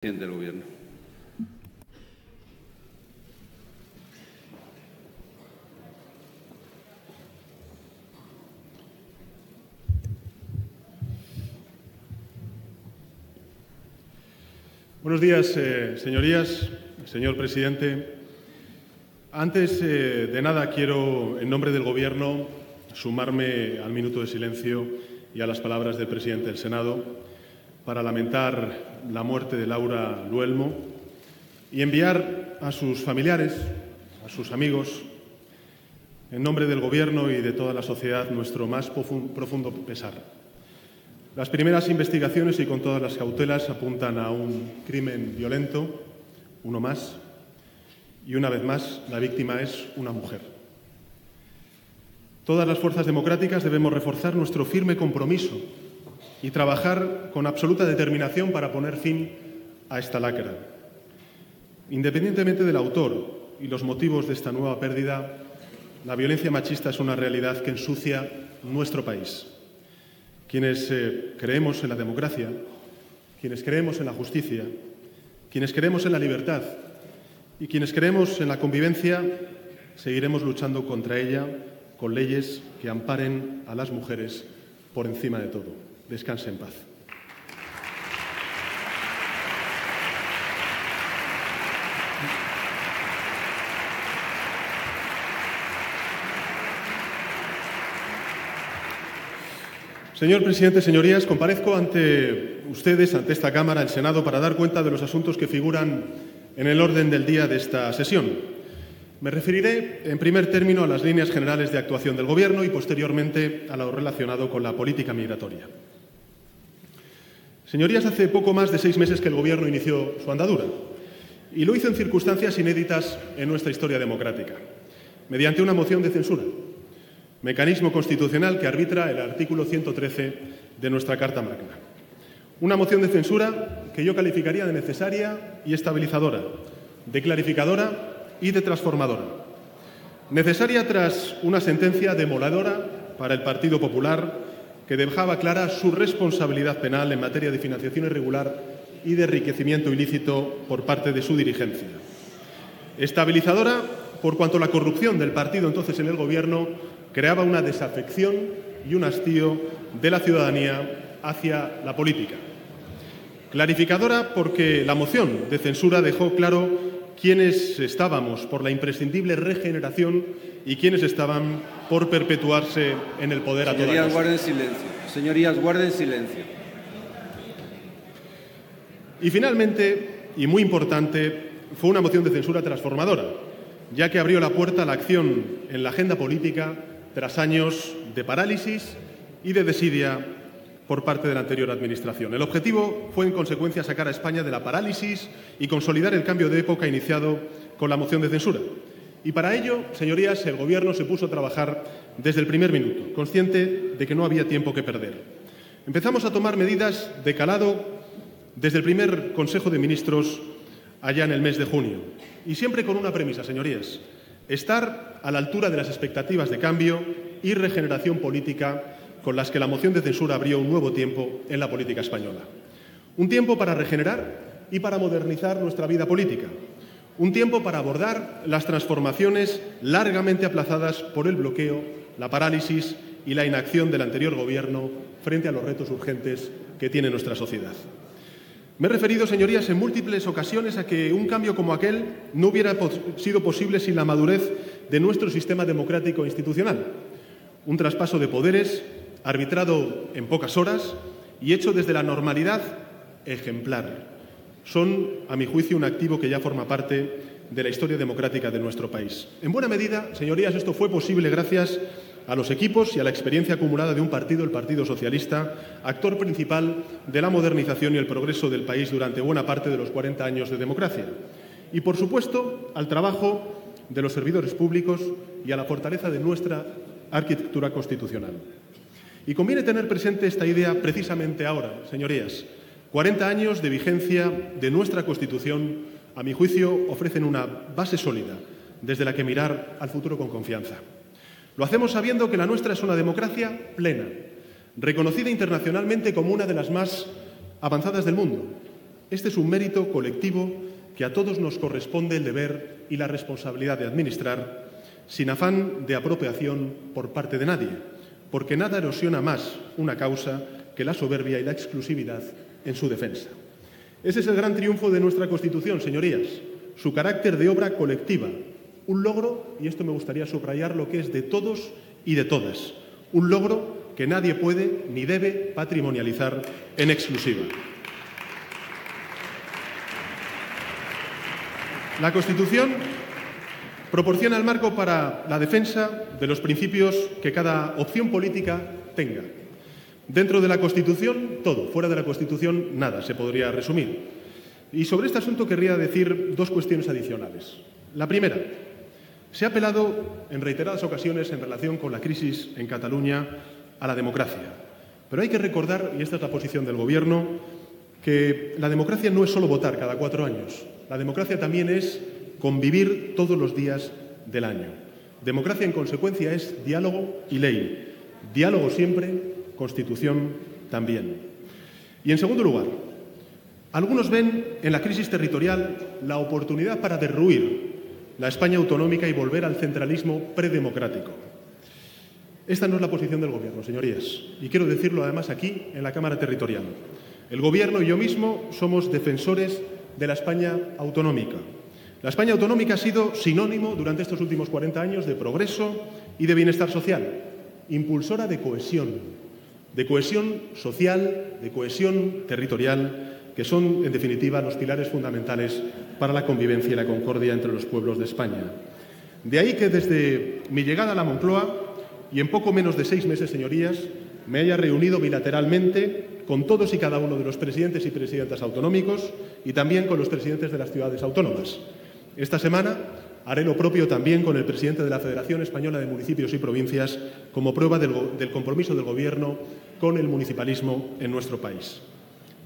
Presidente del Gobierno. Buenos días, señorías, señor presidente. Antes de nada, quiero, en nombre del Gobierno, sumarme al minuto de silencio y a las palabras del presidente del Senado para lamentar la muerte de Laura Luelmo y enviar a sus familiares, a sus amigos, en nombre del Gobierno y de toda la sociedad, nuestro más profundo pesar. Las primeras investigaciones y con todas las cautelas apuntan a un crimen violento, uno más, y una vez más la víctima es una mujer. Todas las fuerzas democráticas debemos reforzar nuestro firme compromiso y trabajar con absoluta determinación para poner fin a esta lacra. Independientemente del autor y los motivos de esta nueva pérdida, la violencia machista es una realidad que ensucia nuestro país. Quienes creemos en la democracia, quienes creemos en la justicia, quienes creemos en la libertad y quienes creemos en la convivencia, seguiremos luchando contra ella con leyes que amparen a las mujeres por encima de todo. Descanse en paz. Señor presidente, señorías, comparezco ante ustedes, ante esta Cámara, el Senado, para dar cuenta de los asuntos que figuran en el orden del día de esta sesión. Me referiré, en primer término, a las líneas generales de actuación del Gobierno y, posteriormente, a lo relacionado con la política migratoria. Señorías, hace poco más de 6 meses que el Gobierno inició su andadura y lo hizo en circunstancias inéditas en nuestra historia democrática, mediante una moción de censura, mecanismo constitucional que arbitra el artículo 113 de nuestra Carta Magna. Una moción de censura que yo calificaría de necesaria y estabilizadora, de clarificadora y de transformadora. Necesaria tras una sentencia demoledora para el Partido Popular que dejaba clara su responsabilidad penal en materia de financiación irregular y de enriquecimiento ilícito por parte de su dirigencia. Estabilizadora por cuanto la corrupción del partido entonces en el Gobierno creaba una desafección y un hastío de la ciudadanía hacia la política. Clarificadora porque la moción de censura dejó claro quiénes estábamos por la imprescindible regeneración y quiénes estaban por perpetuarse en el poder a toda costa. Señorías, guarden silencio. Señorías, guarden silencio. Y finalmente, y muy importante, fue una moción de censura transformadora, ya que abrió la puerta a la acción en la agenda política tras años de parálisis y de desidia por parte de la anterior Administración. El objetivo fue, en consecuencia, sacar a España de la parálisis y consolidar el cambio de época iniciado con la moción de censura. Y para ello, señorías, el Gobierno se puso a trabajar desde el primer minuto, consciente de que no había tiempo que perder. Empezamos a tomar medidas de calado desde el primer Consejo de Ministros allá en el mes de junio. Y siempre con una premisa, señorías: estar a la altura de las expectativas de cambio y regeneración política con las que la moción de censura abrió un nuevo tiempo en la política española. Un tiempo para regenerar y para modernizar nuestra vida política. Un tiempo para abordar las transformaciones largamente aplazadas por el bloqueo, la parálisis y la inacción del anterior Gobierno frente a los retos urgentes que tiene nuestra sociedad. Me he referido, señorías, en múltiples ocasiones a que un cambio como aquel no hubiera sido posible sin la madurez de nuestro sistema democrático e institucional. Un traspaso de poderes arbitrado en pocas horas y hecho desde la normalidad ejemplar. Son, a mi juicio, un activo que ya forma parte de la historia democrática de nuestro país. En buena medida, señorías, esto fue posible gracias a los equipos y a la experiencia acumulada de un partido, el Partido Socialista, actor principal de la modernización y el progreso del país durante buena parte de los 40 años de democracia. Y, por supuesto, al trabajo de los servidores públicos y a la fortaleza de nuestra arquitectura constitucional. Y conviene tener presente esta idea precisamente ahora, señorías. 40 años de vigencia de nuestra Constitución, a mi juicio, ofrecen una base sólida desde la que mirar al futuro con confianza. Lo hacemos sabiendo que la nuestra es una democracia plena, reconocida internacionalmente como una de las más avanzadas del mundo, Este es un mérito colectivo que a todos nos corresponde el deber y la responsabilidad de administrar, sin afán de apropiación por parte de nadie, porque nada erosiona más una causa que la soberbia y la exclusividad en su defensa. Ese es el gran triunfo de nuestra Constitución, señorías, su carácter de obra colectiva, un logro, y esto me gustaría subrayar, lo que es de todos y de todas, un logro que nadie puede ni debe patrimonializar en exclusiva. La Constitución proporciona el marco para la defensa de los principios que cada opción política tenga. Dentro de la Constitución, todo. Fuera de la Constitución, nada, se podría resumir. Y sobre este asunto querría decir dos cuestiones adicionales. La primera, se ha apelado en reiteradas ocasiones en relación con la crisis en Cataluña a la democracia. Pero hay que recordar, y esta es la posición del Gobierno, que la democracia no es solo votar cada 4 años. La democracia también es convivir todos los días del año. Democracia, en consecuencia, es diálogo y ley. Diálogo siempre, Constitución también. Y, en segundo lugar, algunos ven en la crisis territorial la oportunidad para derruir la España autonómica y volver al centralismo predemocrático. Esta no es la posición del Gobierno, señorías, y quiero decirlo además aquí, en la Cámara Territorial. El Gobierno y yo mismo somos defensores de la España autonómica. La España autonómica ha sido sinónimo durante estos últimos 40 años de progreso y de bienestar social, impulsora de cohesión social, de cohesión territorial, que son, en definitiva, los pilares fundamentales para la convivencia y la concordia entre los pueblos de España. De ahí que desde mi llegada a la Moncloa, y en poco menos de 6 meses, señorías, me haya reunido bilateralmente con todos y cada uno de los presidentes y presidentas autonómicos y también con los presidentes de las ciudades autónomas. Esta semana haré lo propio también con el presidente de la Federación Española de Municipios y Provincias como prueba del compromiso del Gobierno con el municipalismo en nuestro país.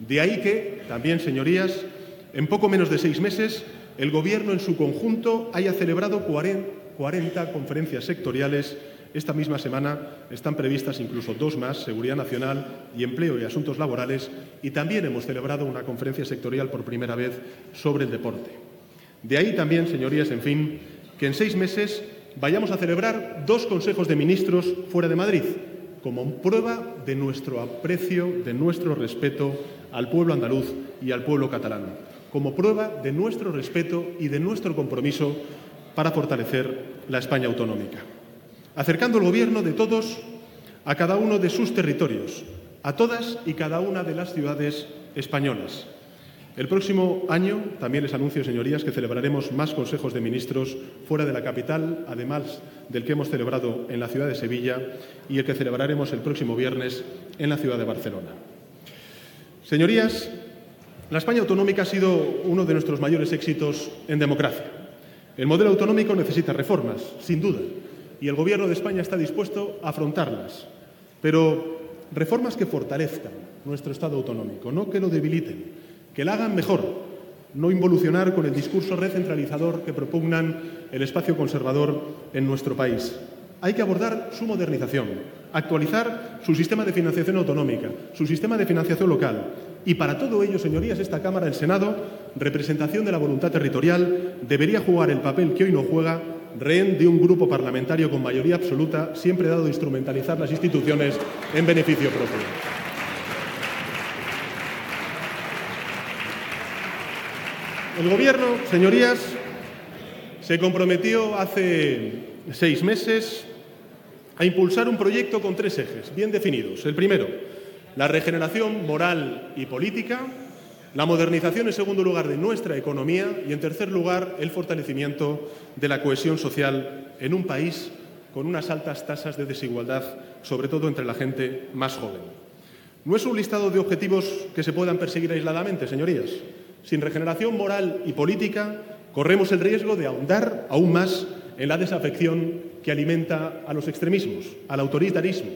De ahí que, también, señorías, en poco menos de 6 meses, el Gobierno en su conjunto haya celebrado 40 conferencias sectoriales. Esta misma semana están previstas incluso 2 más, Seguridad Nacional y Empleo y Asuntos Laborales, y también hemos celebrado una conferencia sectorial por primera vez sobre el deporte. De ahí también, señorías, en fin, que en 6 meses vayamos a celebrar 2 consejos de ministros fuera de Madrid, como prueba de nuestro aprecio, de nuestro respeto al pueblo andaluz y al pueblo catalán, como prueba de nuestro respeto y de nuestro compromiso para fortalecer la España autonómica, acercando el Gobierno de todos a cada uno de sus territorios, a todas y cada una de las ciudades españolas. El próximo año también les anuncio, señorías, que celebraremos más consejos de ministros fuera de la capital, además del que hemos celebrado en la ciudad de Sevilla y el que celebraremos el próximo viernes en la ciudad de Barcelona. Señorías, la España autonómica ha sido uno de nuestros mayores éxitos en democracia. El modelo autonómico necesita reformas, sin duda, y el Gobierno de España está dispuesto a afrontarlas, pero reformas que fortalezcan nuestro Estado autonómico, no que lo debiliten, que la hagan mejor, no involucionar con el discurso recentralizador que propugnan el espacio conservador en nuestro país. Hay que abordar su modernización, actualizar su sistema de financiación autonómica, su sistema de financiación local. Y para todo ello, señorías, esta Cámara, el Senado, representación de la voluntad territorial, debería jugar el papel que hoy no juega, rehén de un grupo parlamentario con mayoría absoluta, siempre dado a instrumentalizar las instituciones en beneficio propio. El Gobierno, señorías, se comprometió hace 6 meses a impulsar un proyecto con 3 ejes bien definidos. El primero, la regeneración moral y política; la modernización, en segundo lugar, de nuestra economía; y, en tercer lugar, el fortalecimiento de la cohesión social en un país con unas altas tasas de desigualdad, sobre todo entre la gente más joven. No es un listado de objetivos que se puedan perseguir aisladamente, señorías. Sin regeneración moral y política, corremos el riesgo de ahondar aún más en la desafección que alimenta a los extremismos, al autoritarismo.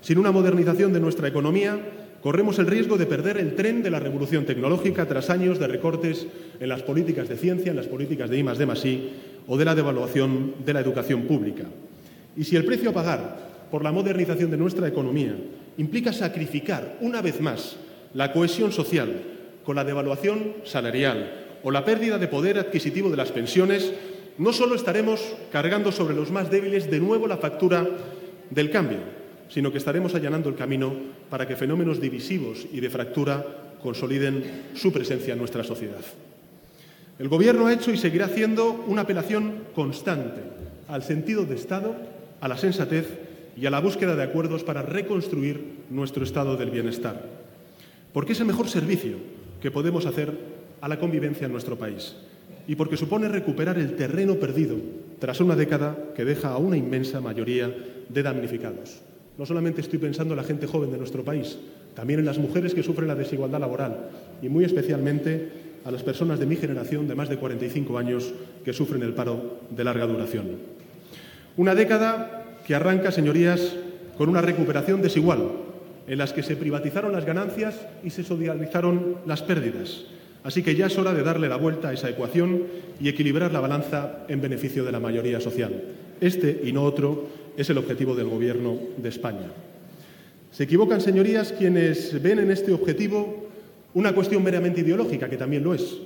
Sin una modernización de nuestra economía, corremos el riesgo de perder el tren de la revolución tecnológica tras años de recortes en las políticas de ciencia, en las políticas de I+D+I o de la devaluación de la educación pública. Y si el precio a pagar por la modernización de nuestra economía implica sacrificar una vez más la cohesión social con la devaluación salarial o la pérdida de poder adquisitivo de las pensiones, no solo estaremos cargando sobre los más débiles de nuevo la factura del cambio, sino que estaremos allanando el camino para que fenómenos divisivos y de fractura consoliden su presencia en nuestra sociedad. El Gobierno ha hecho y seguirá haciendo una apelación constante al sentido de Estado, a la sensatez y a la búsqueda de acuerdos para reconstruir nuestro estado del bienestar, porque es el mejor servicio que podemos hacer a la convivencia en nuestro país y porque supone recuperar el terreno perdido tras una década que deja a una inmensa mayoría de damnificados. No solamente estoy pensando en la gente joven de nuestro país, también en las mujeres que sufren la desigualdad laboral y muy especialmente a las personas de mi generación de más de 45 años que sufren el paro de larga duración. Una década que arranca, señorías, con una recuperación desigual, en las que se privatizaron las ganancias y se socializaron las pérdidas. Así que ya es hora de darle la vuelta a esa ecuación y equilibrar la balanza en beneficio de la mayoría social. Este, y no otro, es el objetivo del Gobierno de España. Se equivocan, señorías, quienes ven en este objetivo una cuestión meramente ideológica, que también lo es.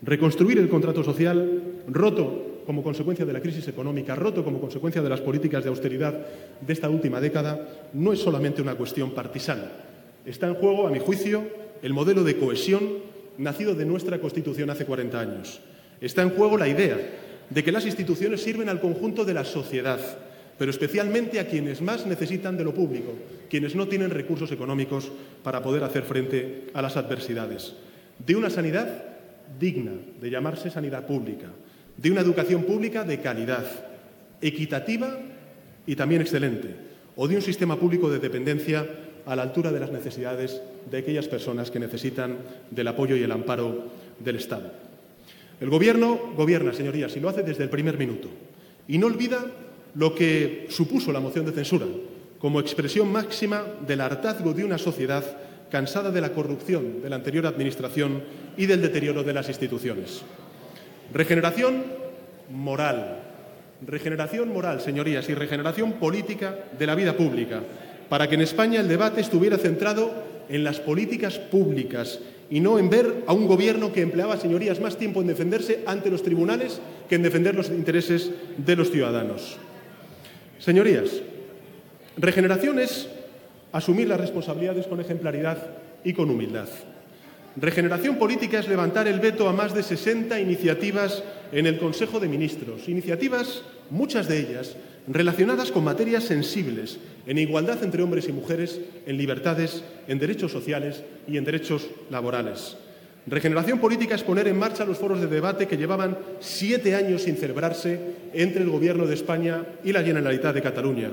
Reconstruir el contrato social roto como consecuencia de la crisis económica, roto como consecuencia de las políticas de austeridad de esta última década, no es solamente una cuestión partisana. Está en juego, a mi juicio, el modelo de cohesión nacido de nuestra Constitución hace 40 años. Está en juego la idea de que las instituciones sirven al conjunto de la sociedad, pero especialmente a quienes más necesitan de lo público, quienes no tienen recursos económicos para poder hacer frente a las adversidades. De una sanidad digna de llamarse sanidad pública, de una educación pública de calidad, equitativa y también excelente, o de un sistema público de dependencia a la altura de las necesidades de aquellas personas que necesitan del apoyo y el amparo del Estado. El Gobierno gobierna, señorías, y lo hace desde el primer minuto, y no olvida lo que supuso la moción de censura como expresión máxima del hartazgo de una sociedad cansada de la corrupción de la anterior Administración y del deterioro de las instituciones. Regeneración moral, señorías, y regeneración política de la vida pública, para que en España el debate estuviera centrado en las políticas públicas y no en ver a un Gobierno que empleaba, señorías, más tiempo en defenderse ante los tribunales que en defender los intereses de los ciudadanos. Señorías, regeneración es asumir las responsabilidades con ejemplaridad y con humildad. Regeneración política es levantar el veto a más de 60 iniciativas en el Consejo de Ministros, iniciativas, muchas de ellas, relacionadas con materias sensibles, en igualdad entre hombres y mujeres, en libertades, en derechos sociales y en derechos laborales. Regeneración política es poner en marcha los foros de debate que llevaban 7 años sin celebrarse entre el Gobierno de España y la Generalitat de Cataluña.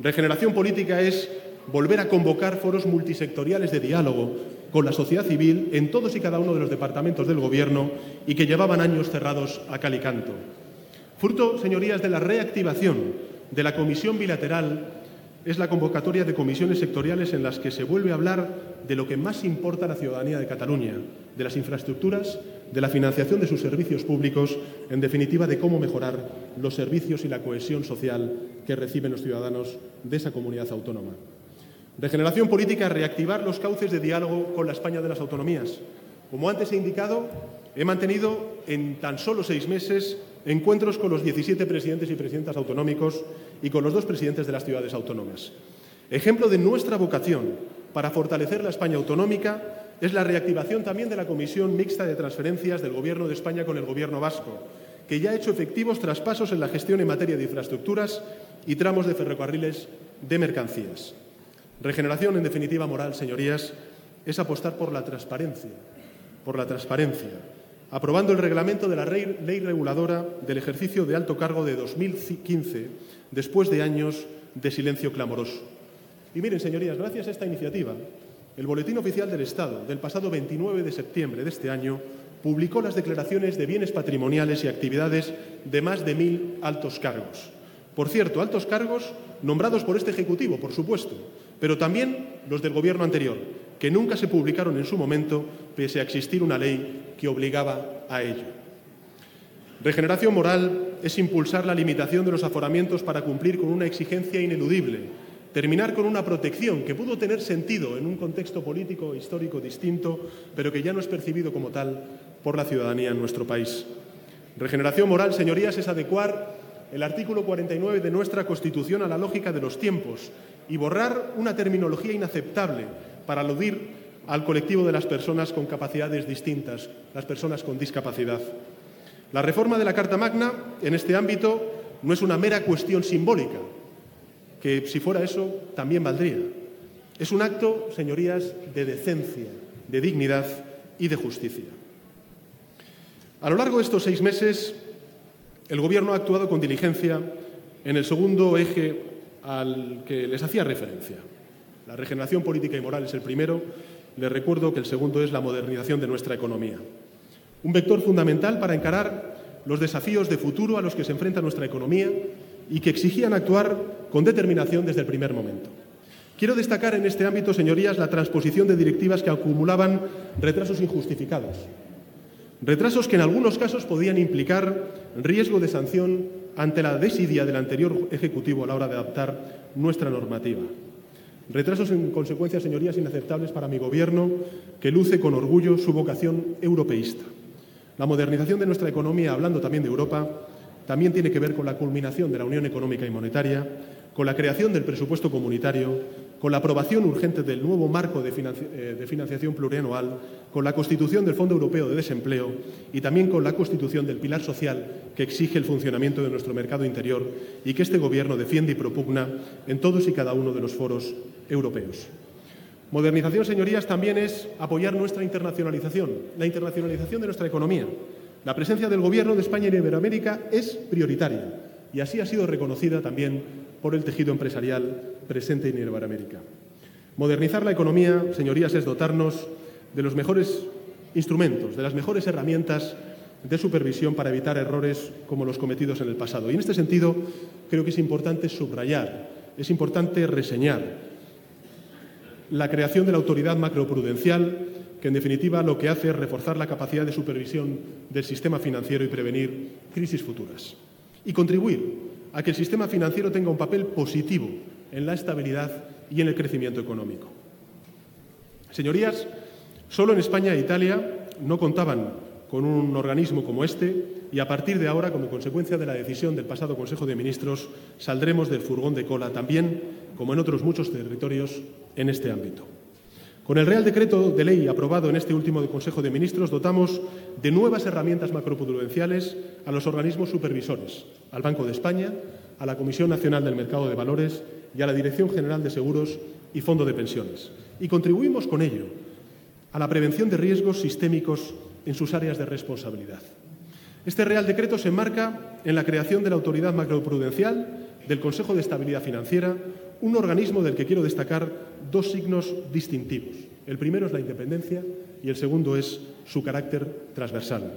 Regeneración política es volver a convocar foros multisectoriales de diálogo con la sociedad civil en todos y cada uno de los departamentos del Gobierno y que llevaban años cerrados a cal y canto. Fruto, señorías, de la reactivación de la Comisión Bilateral es la convocatoria de comisiones sectoriales en las que se vuelve a hablar de lo que más importa a la ciudadanía de Cataluña, de las infraestructuras, de la financiación de sus servicios públicos, en definitiva, de cómo mejorar los servicios y la cohesión social que reciben los ciudadanos de esa comunidad autónoma. Regeneración política, reactivar los cauces de diálogo con la España de las autonomías. Como antes he indicado, he mantenido en tan solo 6 meses encuentros con los 17 presidentes y presidentas autonómicos y con los 2 presidentes de las ciudades autónomas. Ejemplo de nuestra vocación para fortalecer la España autonómica es la reactivación también de la Comisión Mixta de Transferencias del Gobierno de España con el Gobierno vasco, que ya ha hecho efectivos traspasos en la gestión en materia de infraestructuras y tramos de ferrocarriles de mercancías. Regeneración, en definitiva, moral, señorías, es apostar por la transparencia, aprobando el reglamento de la ley reguladora del ejercicio de alto cargo de 2015, después de años de silencio clamoroso. Y miren, señorías, gracias a esta iniciativa, el Boletín Oficial del Estado del pasado 29 de septiembre de este año publicó las declaraciones de bienes patrimoniales y actividades de más de 1000 altos cargos. Por cierto, altos cargos nombrados por este Ejecutivo, por supuesto, pero también los del Gobierno anterior, que nunca se publicaron en su momento, pese a existir una ley que obligaba a ello. Regeneración moral es impulsar la limitación de los aforamientos para cumplir con una exigencia ineludible, terminar con una protección que pudo tener sentido en un contexto político histórico distinto, pero que ya no es percibido como tal por la ciudadanía en nuestro país. Regeneración moral, señorías, es adecuar el artículo 49 de nuestra Constitución a la lógica de los tiempos y borrar una terminología inaceptable para aludir al colectivo de las personas con capacidades distintas, las personas con discapacidad. La reforma de la Carta Magna en este ámbito no es una mera cuestión simbólica, que si fuera eso también valdría. Es un acto, señorías, de decencia, de dignidad y de justicia. A lo largo de estos 6 meses, el Gobierno ha actuado con diligencia en el segundo eje al que les hacía referencia. La regeneración política y moral es el primero. Les recuerdo que el segundo es la modernización de nuestra economía. Un vector fundamental para encarar los desafíos de futuro a los que se enfrenta nuestra economía y que exigían actuar con determinación desde el primer momento. Quiero destacar en este ámbito, señorías, la transposición de directivas que acumulaban retrasos injustificados. Retrasos que en algunos casos podían implicar riesgo de sanción ante la desidia del anterior Ejecutivo a la hora de adaptar nuestra normativa. Retrasos en consecuencia, señorías, inaceptables para mi Gobierno, que luce con orgullo su vocación europeísta. La modernización de nuestra economía, hablando también de Europa, también tiene que ver con la culminación de la Unión Económica y Monetaria, con la creación del presupuesto comunitario, con la aprobación urgente del nuevo marco de financiación plurianual, con la constitución del Fondo Europeo de Desempleo y también con la constitución del pilar social que exige el funcionamiento de nuestro mercado interior y que este Gobierno defiende y propugna en todos y cada uno de los foros europeos. Modernización, señorías, también es apoyar nuestra internacionalización, la internacionalización de nuestra economía. La presencia del Gobierno de España en Iberoamérica es prioritaria y así ha sido reconocida también por el tejido empresarial presente en Iberoamérica. Modernizar la economía, señorías, es dotarnos de los mejores instrumentos, de las mejores herramientas de supervisión para evitar errores como los cometidos en el pasado. Y en este sentido creo que es importante subrayar, es importante reseñar la creación de la autoridad macroprudencial, que en definitiva lo que hace es reforzar la capacidad de supervisión del sistema financiero y prevenir crisis futuras. Y contribuir a que el sistema financiero tenga un papel positivo en la estabilidad y en el crecimiento económico. Señorías, solo en España e Italia no contaban con un organismo como este y a partir de ahora, como consecuencia de la decisión del pasado Consejo de Ministros, saldremos del furgón de cola también, como en otros muchos territorios, en este ámbito. Con el Real Decreto de Ley aprobado en este último Consejo de Ministros dotamos de nuevas herramientas macroprudenciales a los organismos supervisores, al Banco de España, a la Comisión Nacional del Mercado de Valores y a la Dirección General de Seguros y Fondo de Pensiones. Y contribuimos con ello a la prevención de riesgos sistémicos en sus áreas de responsabilidad. Este Real Decreto se enmarca en la creación de la Autoridad Macroprudencial, del Consejo de Estabilidad Financiera, un organismo del que quiero destacar 2 signos distintivos. El primero es la independencia y el segundo es su carácter transversal.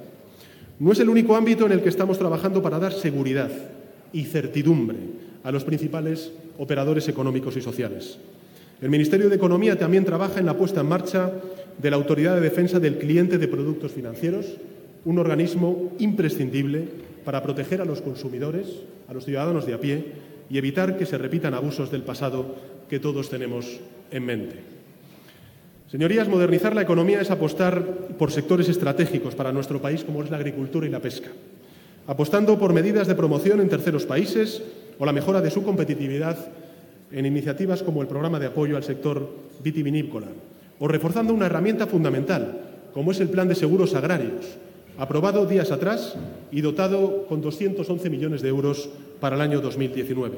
No es el único ámbito en el que estamos trabajando para dar seguridad y certidumbre a los principales operadores económicos y sociales. El Ministerio de Economía también trabaja en la puesta en marcha de la Autoridad de Defensa del Cliente de Productos Financieros, un organismo imprescindible para proteger a los consumidores, a los ciudadanos de a pie y evitar que se repitan abusos del pasado que todos tenemos en mente. Señorías, modernizar la economía es apostar por sectores estratégicos para nuestro país como es la agricultura y la pesca, apostando por medidas de promoción en terceros países o la mejora de su competitividad en iniciativas como el programa de apoyo al sector vitivinícola o reforzando una herramienta fundamental como es el Plan de Seguros Agrarios, aprobado días atrás y dotado con 211 millones de euros para el año 2019.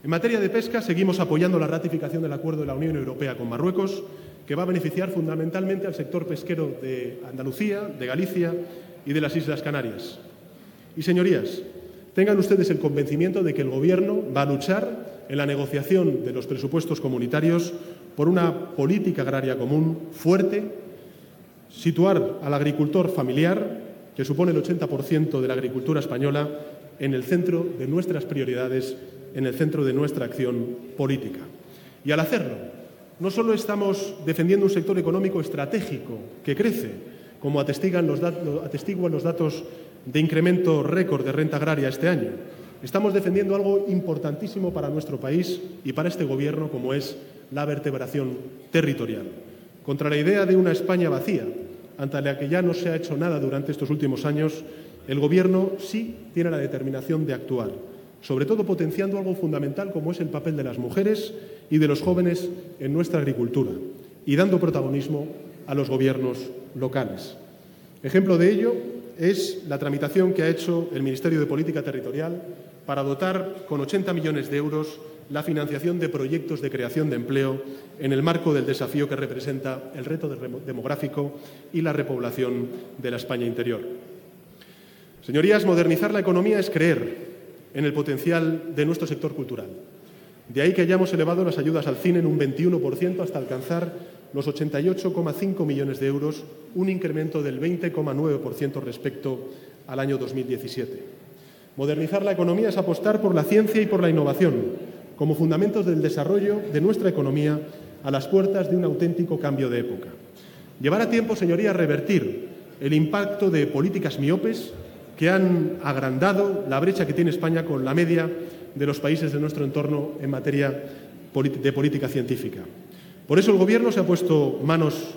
En materia de pesca, seguimos apoyando la ratificación del acuerdo de la Unión Europea con Marruecos, que va a beneficiar fundamentalmente al sector pesquero de Andalucía, de Galicia y de las Islas Canarias. Y, señorías, tengan ustedes el convencimiento de que el Gobierno va a luchar en la negociación de los presupuestos comunitarios por una política agraria común fuerte, situar al agricultor familiar, que supone el 80% de la agricultura española, en el centro de nuestras prioridades, en el centro de nuestra acción política. Y al hacerlo, no solo estamos defendiendo un sector económico estratégico que crece, como atestiguan los datos de incremento récord de renta agraria este año, Estamos defendiendo algo importantísimo para nuestro país y para este Gobierno, como es la vertebración territorial. Contra la idea de una España vacía, ante la que ya no se ha hecho nada durante estos últimos años, el Gobierno sí tiene la determinación de actuar, sobre todo potenciando algo fundamental como es el papel de las mujeres y de los jóvenes en nuestra agricultura y dando protagonismo a los gobiernos locales. Ejemplo de ello es la tramitación que ha hecho el Ministerio de Política Territorial para dotar con 80 millones de euros la financiación de proyectos de creación de empleo en el marco del desafío que representa el reto demográfico y la repoblación de la España interior. Señorías, modernizar la economía es creer en el potencial de nuestro sector cultural. De ahí que hayamos elevado las ayudas al cine en un 21% hasta alcanzar los 88,5 millones de euros, un incremento del 20,9% respecto al año 2017. Modernizar la economía es apostar por la ciencia y por la innovación como fundamentos del desarrollo de nuestra economía a las puertas de un auténtico cambio de época. Llevará tiempo, señorías, revertir el impacto de políticas miopes que han agrandado la brecha que tiene España con la media de los países de nuestro entorno en materia de política científica. Por eso el Gobierno se ha puesto manos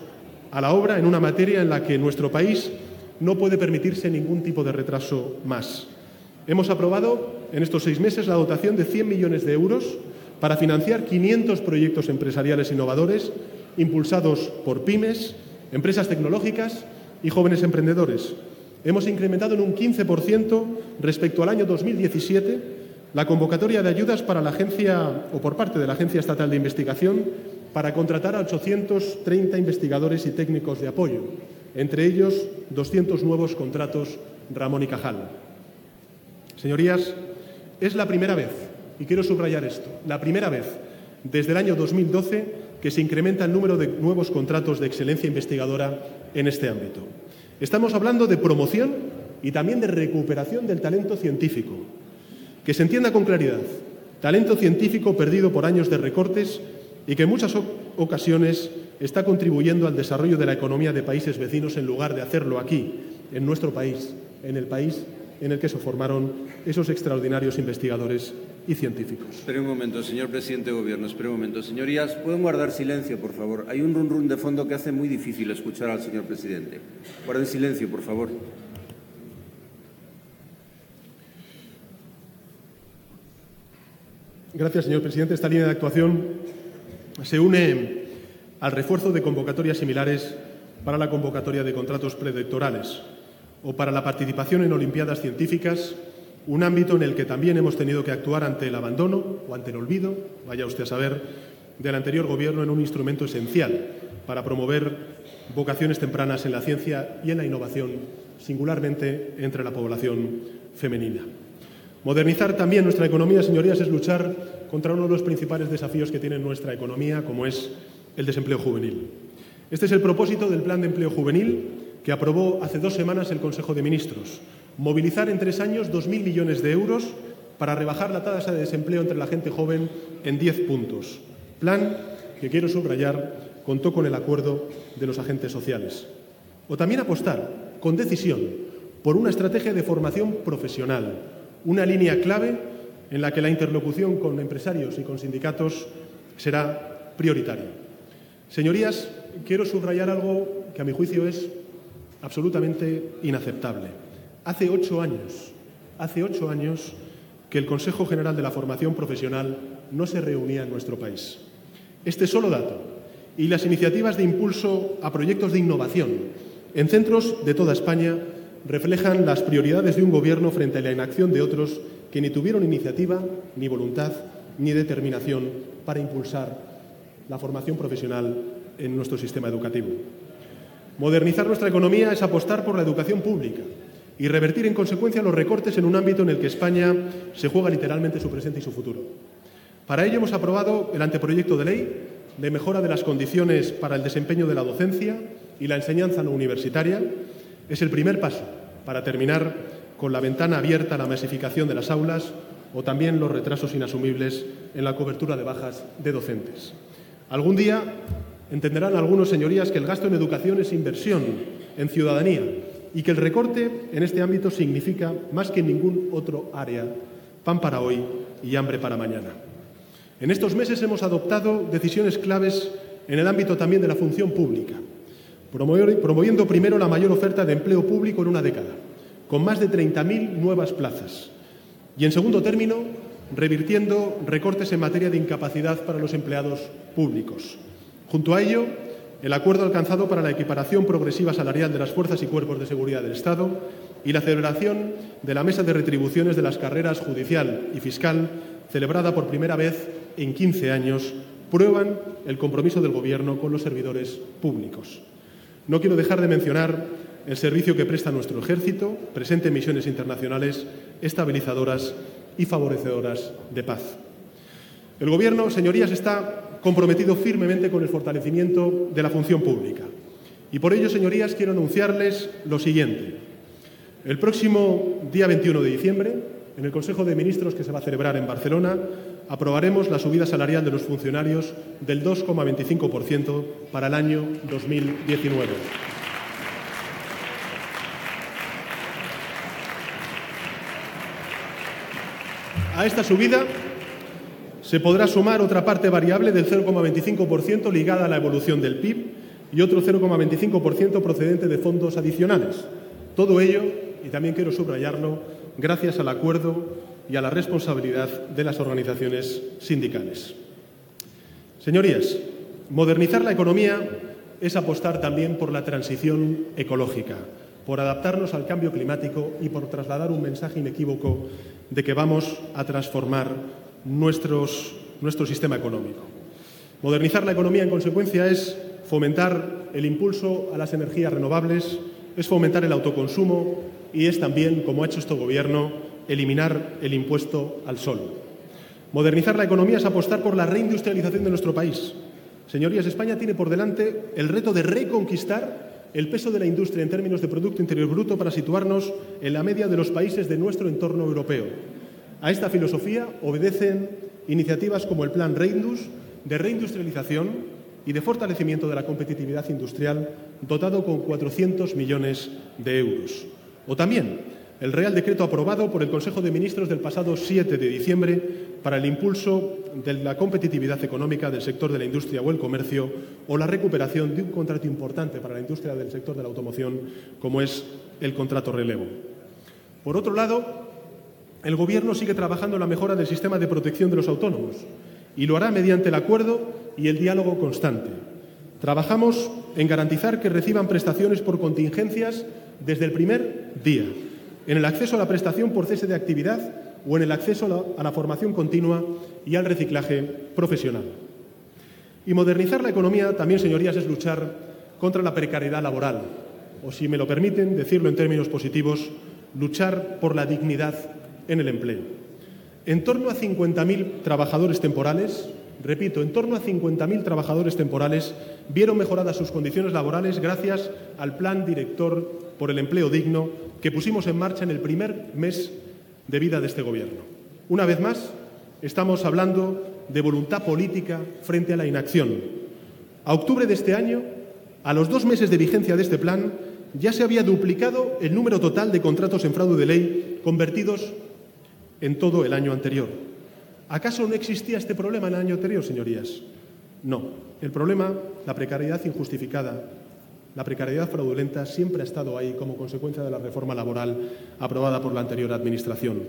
a la obra en una materia en la que nuestro país no puede permitirse ningún tipo de retraso más. Hemos aprobado en estos 6 meses la dotación de 100 millones de euros para financiar 500 proyectos empresariales innovadores impulsados por pymes, empresas tecnológicas y jóvenes emprendedores. Hemos incrementado en un 15% respecto al año 2017 la convocatoria de ayudas para la agencia o por parte de la Agencia Estatal de Investigación para contratar a 830 investigadores y técnicos de apoyo, entre ellos 200 nuevos contratos Ramón y Cajal. Señorías, es la primera vez, y quiero subrayar esto, la primera vez desde el año 2012 que se incrementa el número de nuevos contratos de excelencia investigadora en este ámbito. Estamos hablando de promoción y también de recuperación del talento científico. Que se entienda con claridad, talento científico perdido por años de recortes y que en muchas ocasiones está contribuyendo al desarrollo de la economía de países vecinos en lugar de hacerlo aquí, en nuestro país, en el país en el que se formaron esos extraordinarios investigadores y científicos. Espere un momento, señor presidente de Gobierno, espere un momento. Señorías, ¿pueden guardar silencio, por favor? Hay un run de fondo que hace muy difícil escuchar al señor presidente. Guarden silencio, por favor. Gracias, señor presidente. Esta línea de actuación se une al refuerzo de convocatorias similares para la convocatoria de contratos predoctorales o para la participación en olimpiadas científicas, un ámbito en el que también hemos tenido que actuar ante el abandono o ante el olvido, vaya usted a saber, del anterior Gobierno en un instrumento esencial para promover vocaciones tempranas en la ciencia y en la innovación, singularmente entre la población femenina. Modernizar también nuestra economía, señorías, es luchar contra uno de los principales desafíos que tiene nuestra economía, como es el desempleo juvenil. Este es el propósito del Plan de Empleo Juvenil que aprobó hace 2 semanas el Consejo de Ministros. Movilizar en 3 años 2.000 millones de euros para rebajar la tasa de desempleo entre la gente joven en 10 puntos. Plan que, quiero subrayar, contó con el acuerdo de los agentes sociales. O también apostar, con decisión, por una estrategia de formación profesional, una línea clave en la que la interlocución con empresarios y con sindicatos será prioritaria. Señorías, quiero subrayar algo que a mi juicio es absolutamente inaceptable. Hace 8 años que el Consejo General de la Formación Profesional no se reunía en nuestro país. Este solo dato y las iniciativas de impulso a proyectos de innovación en centros de toda España reflejan las prioridades de un Gobierno frente a la inacción de otros que ni tuvieron iniciativa, ni voluntad, ni determinación para impulsar la formación profesional en nuestro sistema educativo. Modernizar nuestra economía es apostar por la educación pública y revertir en consecuencia los recortes en un ámbito en el que España se juega literalmente su presente y su futuro. Para ello hemos aprobado el anteproyecto de ley de mejora de las condiciones para el desempeño de la docencia y la enseñanza no universitaria. Es el primer paso para terminar con la ventana abierta a la masificación de las aulas o también los retrasos inasumibles en la cobertura de bajas de docentes. Algún día entenderán algunos, señorías, que el gasto en educación es inversión en ciudadanía y que el recorte en este ámbito significa, más que en ningún otro área, pan para hoy y hambre para mañana. En estos meses hemos adoptado decisiones claves en el ámbito también de la función pública, promoviendo primero la mayor oferta de empleo público en una década, con más de 30.000 nuevas plazas. Y en segundo término, revirtiendo recortes en materia de incapacidad para los empleados públicos. Junto a ello, el acuerdo alcanzado para la equiparación progresiva salarial de las fuerzas y cuerpos de seguridad del Estado y la celebración de la mesa de retribuciones de las carreras judicial y fiscal, celebrada por primera vez en 15 años, prueban el compromiso del Gobierno con los servidores públicos. No quiero dejar de mencionar el servicio que presta nuestro Ejército, presente en misiones internacionales estabilizadoras y favorecedoras de paz. El Gobierno, señorías, está comprometido firmemente con el fortalecimiento de la función pública. Y por ello, señorías, quiero anunciarles lo siguiente. El próximo día 21 de diciembre, en el Consejo de Ministros que se va a celebrar en Barcelona, aprobaremos la subida salarial de los funcionarios del 2,25% para el año 2019. A esta subida se podrá sumar otra parte variable del 0,25% ligada a la evolución del PIB y otro 0,25% procedente de fondos adicionales. Todo ello, y también quiero subrayarlo, gracias al acuerdo y a la responsabilidad de las organizaciones sindicales. Señorías, modernizar la economía es apostar también por la transición ecológica, por adaptarnos al cambio climático y por trasladar un mensaje inequívoco de que vamos a transformar nuestro sistema económico. Modernizar la economía, en consecuencia, es fomentar el impulso a las energías renovables, es fomentar el autoconsumo y es también, como ha hecho este Gobierno, eliminar el impuesto al sol. Modernizar la economía es apostar por la reindustrialización de nuestro país. Señorías, España tiene por delante el reto de reconquistar el peso de la industria en términos de Producto Interior Bruto para situarnos en la media de los países de nuestro entorno europeo. A esta filosofía obedecen iniciativas como el Plan Reindus, de reindustrialización y de fortalecimiento de la competitividad industrial, dotado con 400 millones de euros. O también el Real Decreto aprobado por el Consejo de Ministros del pasado 7 de diciembre para el impulso de la competitividad económica del sector de la industria o el comercio, o la recuperación de un contrato importante para la industria del sector de la automoción, como es el contrato relevo. Por otro lado, el Gobierno sigue trabajando en la mejora del sistema de protección de los autónomos y lo hará mediante el acuerdo y el diálogo constante. Trabajamos en garantizar que reciban prestaciones por contingencias desde el primer día, en el acceso a la prestación por cese de actividad o en el acceso a la formación continua y al reciclaje profesional. Y modernizar la economía también, señorías, es luchar contra la precariedad laboral, o, si me lo permiten decirlo en términos positivos, luchar por la dignidad en el empleo. En torno a 50.000 trabajadores temporales, repito, en torno a 50.000 trabajadores temporales vieron mejoradas sus condiciones laborales gracias al Plan Director por el Empleo Digno que pusimos en marcha en el primer mes de vida de este Gobierno. Una vez más, estamos hablando de voluntad política frente a la inacción. A octubre de este año, a los 2 meses de vigencia de este plan, ya se había duplicado el número total de contratos en fraude de ley convertidos en todo el año anterior. ¿Acaso no existía este problema en el año anterior, señorías? No. El problema, la precariedad injustificada, la precariedad fraudulenta, siempre ha estado ahí como consecuencia de la reforma laboral aprobada por la anterior Administración.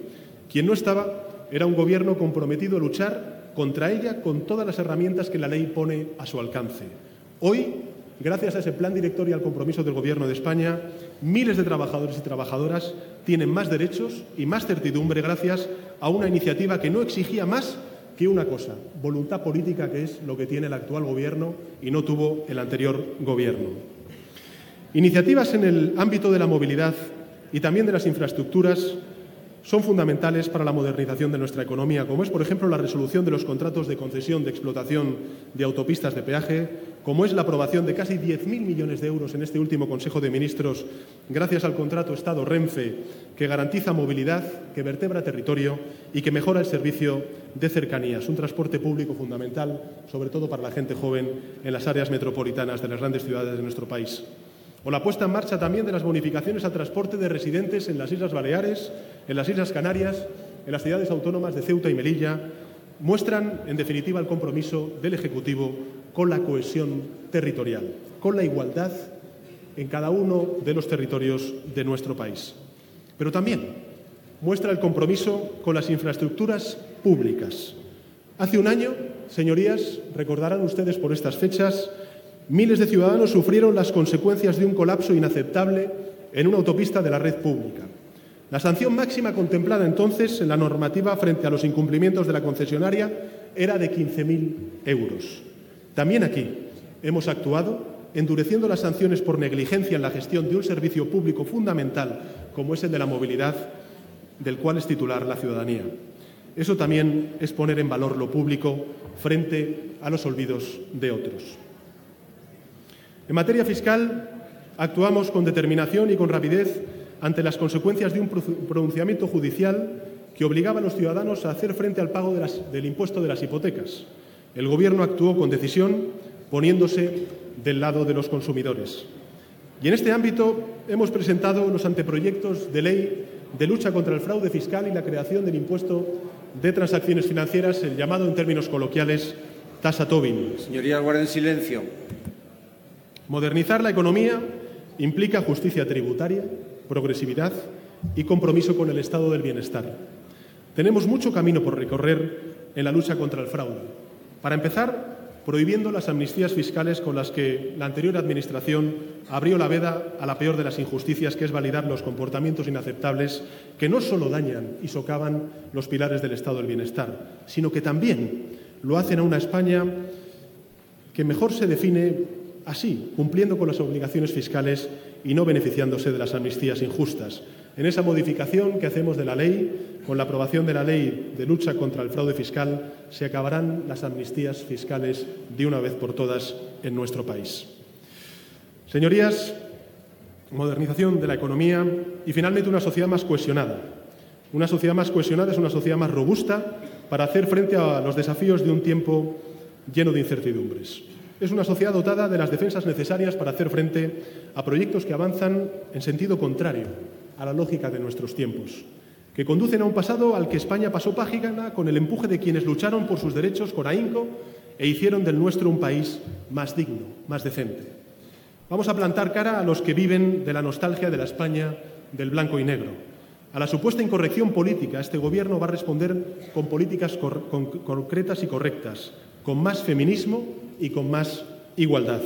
Quien no estaba era un Gobierno comprometido a luchar contra ella con todas las herramientas que la ley pone a su alcance. Hoy, gracias a ese plan director y al compromiso del Gobierno de España, miles de trabajadores y trabajadoras tienen más derechos y más certidumbre gracias a una iniciativa que no exigía más que una cosa: voluntad política, que es lo que tiene el actual Gobierno y no tuvo el anterior Gobierno. Iniciativas en el ámbito de la movilidad y también de las infraestructuras son fundamentales para la modernización de nuestra economía, como es, por ejemplo, la resolución de los contratos de concesión de explotación de autopistas de peaje, como es la aprobación de casi 10.000 millones de euros en este último Consejo de Ministros gracias al contrato Estado-Renfe, que garantiza movilidad, que vertebra territorio y que mejora el servicio de cercanías, un transporte público fundamental, sobre todo para la gente joven en las áreas metropolitanas de las grandes ciudades de nuestro país. O la puesta en marcha también de las bonificaciones al transporte de residentes en las Islas Baleares, en las Islas Canarias en las ciudades autónomas de Ceuta y Melilla muestran, en definitiva, el compromiso del Ejecutivo con la cohesión territorial, con la igualdad en cada uno de los territorios de nuestro país. Pero también muestra el compromiso con las infraestructuras públicas. Hace un año, señorías, recordarán ustedes por estas fechas, miles de ciudadanos sufrieron las consecuencias de un colapso inaceptable en una autopista de la red pública. La sanción máxima contemplada entonces en la normativa frente a los incumplimientos de la concesionaria era de 15.000 euros. También aquí hemos actuado endureciendo las sanciones por negligencia en la gestión de un servicio público fundamental como es el de la movilidad, del cual es titular la ciudadanía. Eso también es poner en valor lo público frente a los olvidos de otros. En materia fiscal, actuamos con determinación y con rapidez ante las consecuencias de un pronunciamiento judicial que obligaba a los ciudadanos a hacer frente al pago del impuesto de las hipotecas. El Gobierno actuó con decisión, poniéndose del lado de los consumidores. Y en este ámbito hemos presentado los anteproyectos de ley de lucha contra el fraude fiscal y la creación del impuesto de transacciones financieras, el llamado en términos coloquiales tasa Tobin. Señorías, guarden silencio. Modernizar la economía implica justicia tributaria, progresividad y compromiso con el estado del bienestar. Tenemos mucho camino por recorrer en la lucha contra el fraude. Para empezar, prohibiendo las amnistías fiscales con las que la anterior Administración abrió la veda a la peor de las injusticias, que es validar los comportamientos inaceptables que no solo dañan y socavan los pilares del estado del bienestar, sino que también lo hacen a una España que mejor se define así, cumpliendo con las obligaciones fiscales y no beneficiándose de las amnistías injustas. En esa modificación que hacemos de la ley, con la aprobación de la Ley de lucha contra el fraude fiscal, se acabarán las amnistías fiscales de una vez por todas en nuestro país. Señorías, modernización de la economía y, finalmente, una sociedad más cohesionada. Una sociedad más cohesionada es una sociedad más robusta para hacer frente a los desafíos de un tiempo lleno de incertidumbres. Es una sociedad dotada de las defensas necesarias para hacer frente a proyectos que avanzan en sentido contrario a la lógica de nuestros tiempos, que conducen a un pasado al que España pasó página con el empuje de quienes lucharon por sus derechos con ahínco e hicieron del nuestro un país más digno, más decente. Vamos a plantar cara a los que viven de la nostalgia de la España del blanco y negro. A la supuesta incorrección política, este Gobierno va a responder con políticas concretas y correctas, con más feminismo y con más igualdad.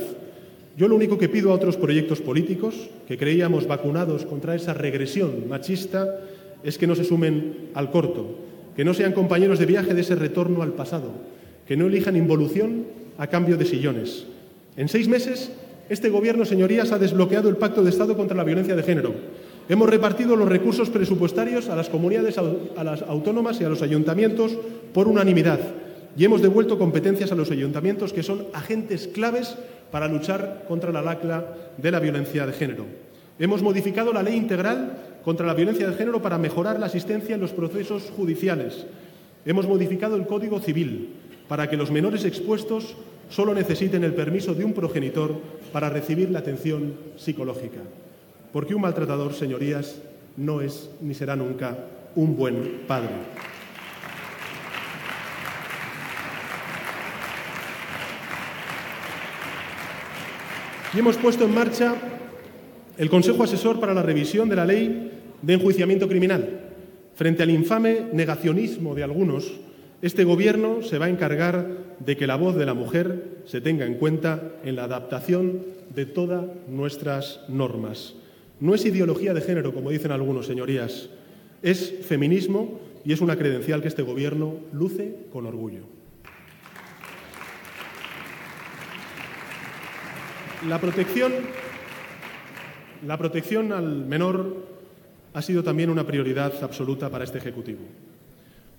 Yo lo único que pido a otros proyectos políticos, que creíamos vacunados contra esa regresión machista, es que no se sumen al corto, que no sean compañeros de viaje de ese retorno al pasado, que no elijan involución a cambio de sillones. En 6 meses, este Gobierno, señorías, ha desbloqueado el Pacto de Estado contra la violencia de género. Hemos repartido los recursos presupuestarios a las comunidades a las autónomas y a los ayuntamientos por unanimidad. Y hemos devuelto competencias a los ayuntamientos, que son agentes claves para luchar contra la lacra de la violencia de género. Hemos modificado la Ley Integral contra la Violencia de Género para mejorar la asistencia en los procesos judiciales. Hemos modificado el Código Civil para que los menores expuestos solo necesiten el permiso de un progenitor para recibir la atención psicológica. Porque un maltratador, señorías, no es ni será nunca un buen padre. Y hemos puesto en marcha el Consejo Asesor para la revisión de la Ley de Enjuiciamiento Criminal. Frente al infame negacionismo de algunos, este Gobierno se va a encargar de que la voz de la mujer se tenga en cuenta en la adaptación de todas nuestras normas. No es ideología de género, como dicen algunos, señorías, es feminismo y es una credencial que este Gobierno luce con orgullo. La protección al menor ha sido también una prioridad absoluta para este Ejecutivo.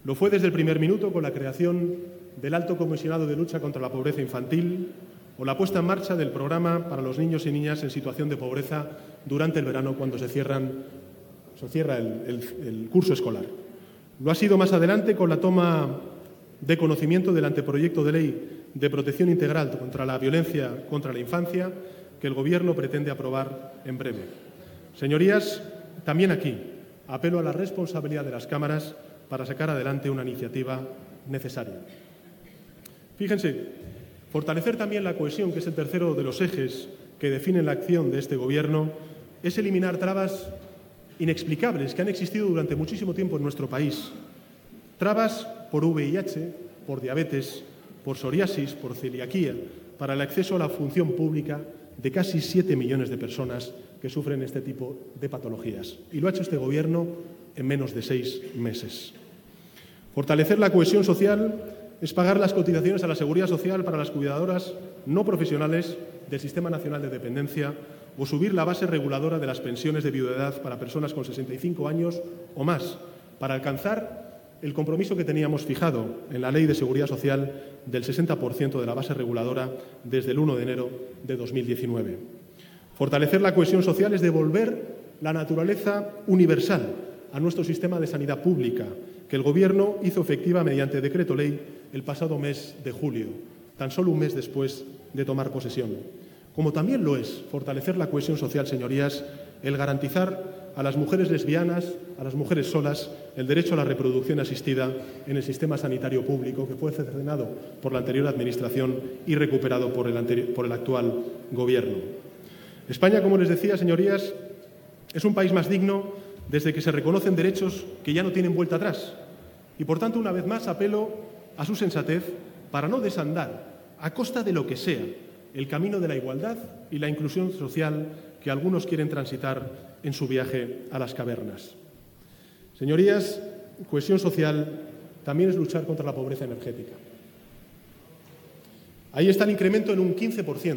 Lo fue desde el primer minuto con la creación del Alto Comisionado de Lucha contra la Pobreza Infantil o la puesta en marcha del programa para los niños y niñas en situación de pobreza durante el verano, cuando se cierra el curso escolar. Lo ha sido más adelante con la toma de conocimiento del anteproyecto de ley de protección integral contra la violencia contra la infancia, que el Gobierno pretende aprobar en breve. Señorías, también aquí apelo a la responsabilidad de las cámaras para sacar adelante una iniciativa necesaria. Fíjense, fortalecer también la cohesión, que es el tercero de los ejes que definen la acción de este Gobierno, es eliminar trabas inexplicables que han existido durante muchísimo tiempo en nuestro país. Trabas por VIH, por diabetes, por psoriasis, por celiaquía, para el acceso a la función pública de casi 7 millones de personas que sufren este tipo de patologías. Y lo ha hecho este Gobierno en menos de 6 meses. Fortalecer la cohesión social es pagar las cotizaciones a la Seguridad Social para las cuidadoras no profesionales del Sistema Nacional de Dependencia o subir la base reguladora de las pensiones de viudedad para personas con 65 años o más, para alcanzar el compromiso que teníamos fijado en la Ley de Seguridad Social del 60% de la base reguladora desde el 1 de enero de 2019. Fortalecer la cohesión social es devolver la naturaleza universal a nuestro sistema de sanidad pública, que el Gobierno hizo efectiva mediante decreto ley el pasado mes de julio, tan solo un mes después de tomar posesión. Como también lo es fortalecer la cohesión social, señorías, el garantizar a las mujeres lesbianas, a las mujeres solas, el derecho a la reproducción asistida en el sistema sanitario público, que fue cercenado por la anterior Administración y recuperado por el actual Gobierno. España, como les decía, señorías, es un país más digno desde que se reconocen derechos que ya no tienen vuelta atrás. Y, por tanto, una vez más, apelo a su sensatez para no desandar, a costa de lo que sea, el camino de la igualdad y la inclusión social que algunos quieren transitar en su viaje a las cavernas. Señorías, cohesión social también es luchar contra la pobreza energética. Ahí está el incremento en un 15%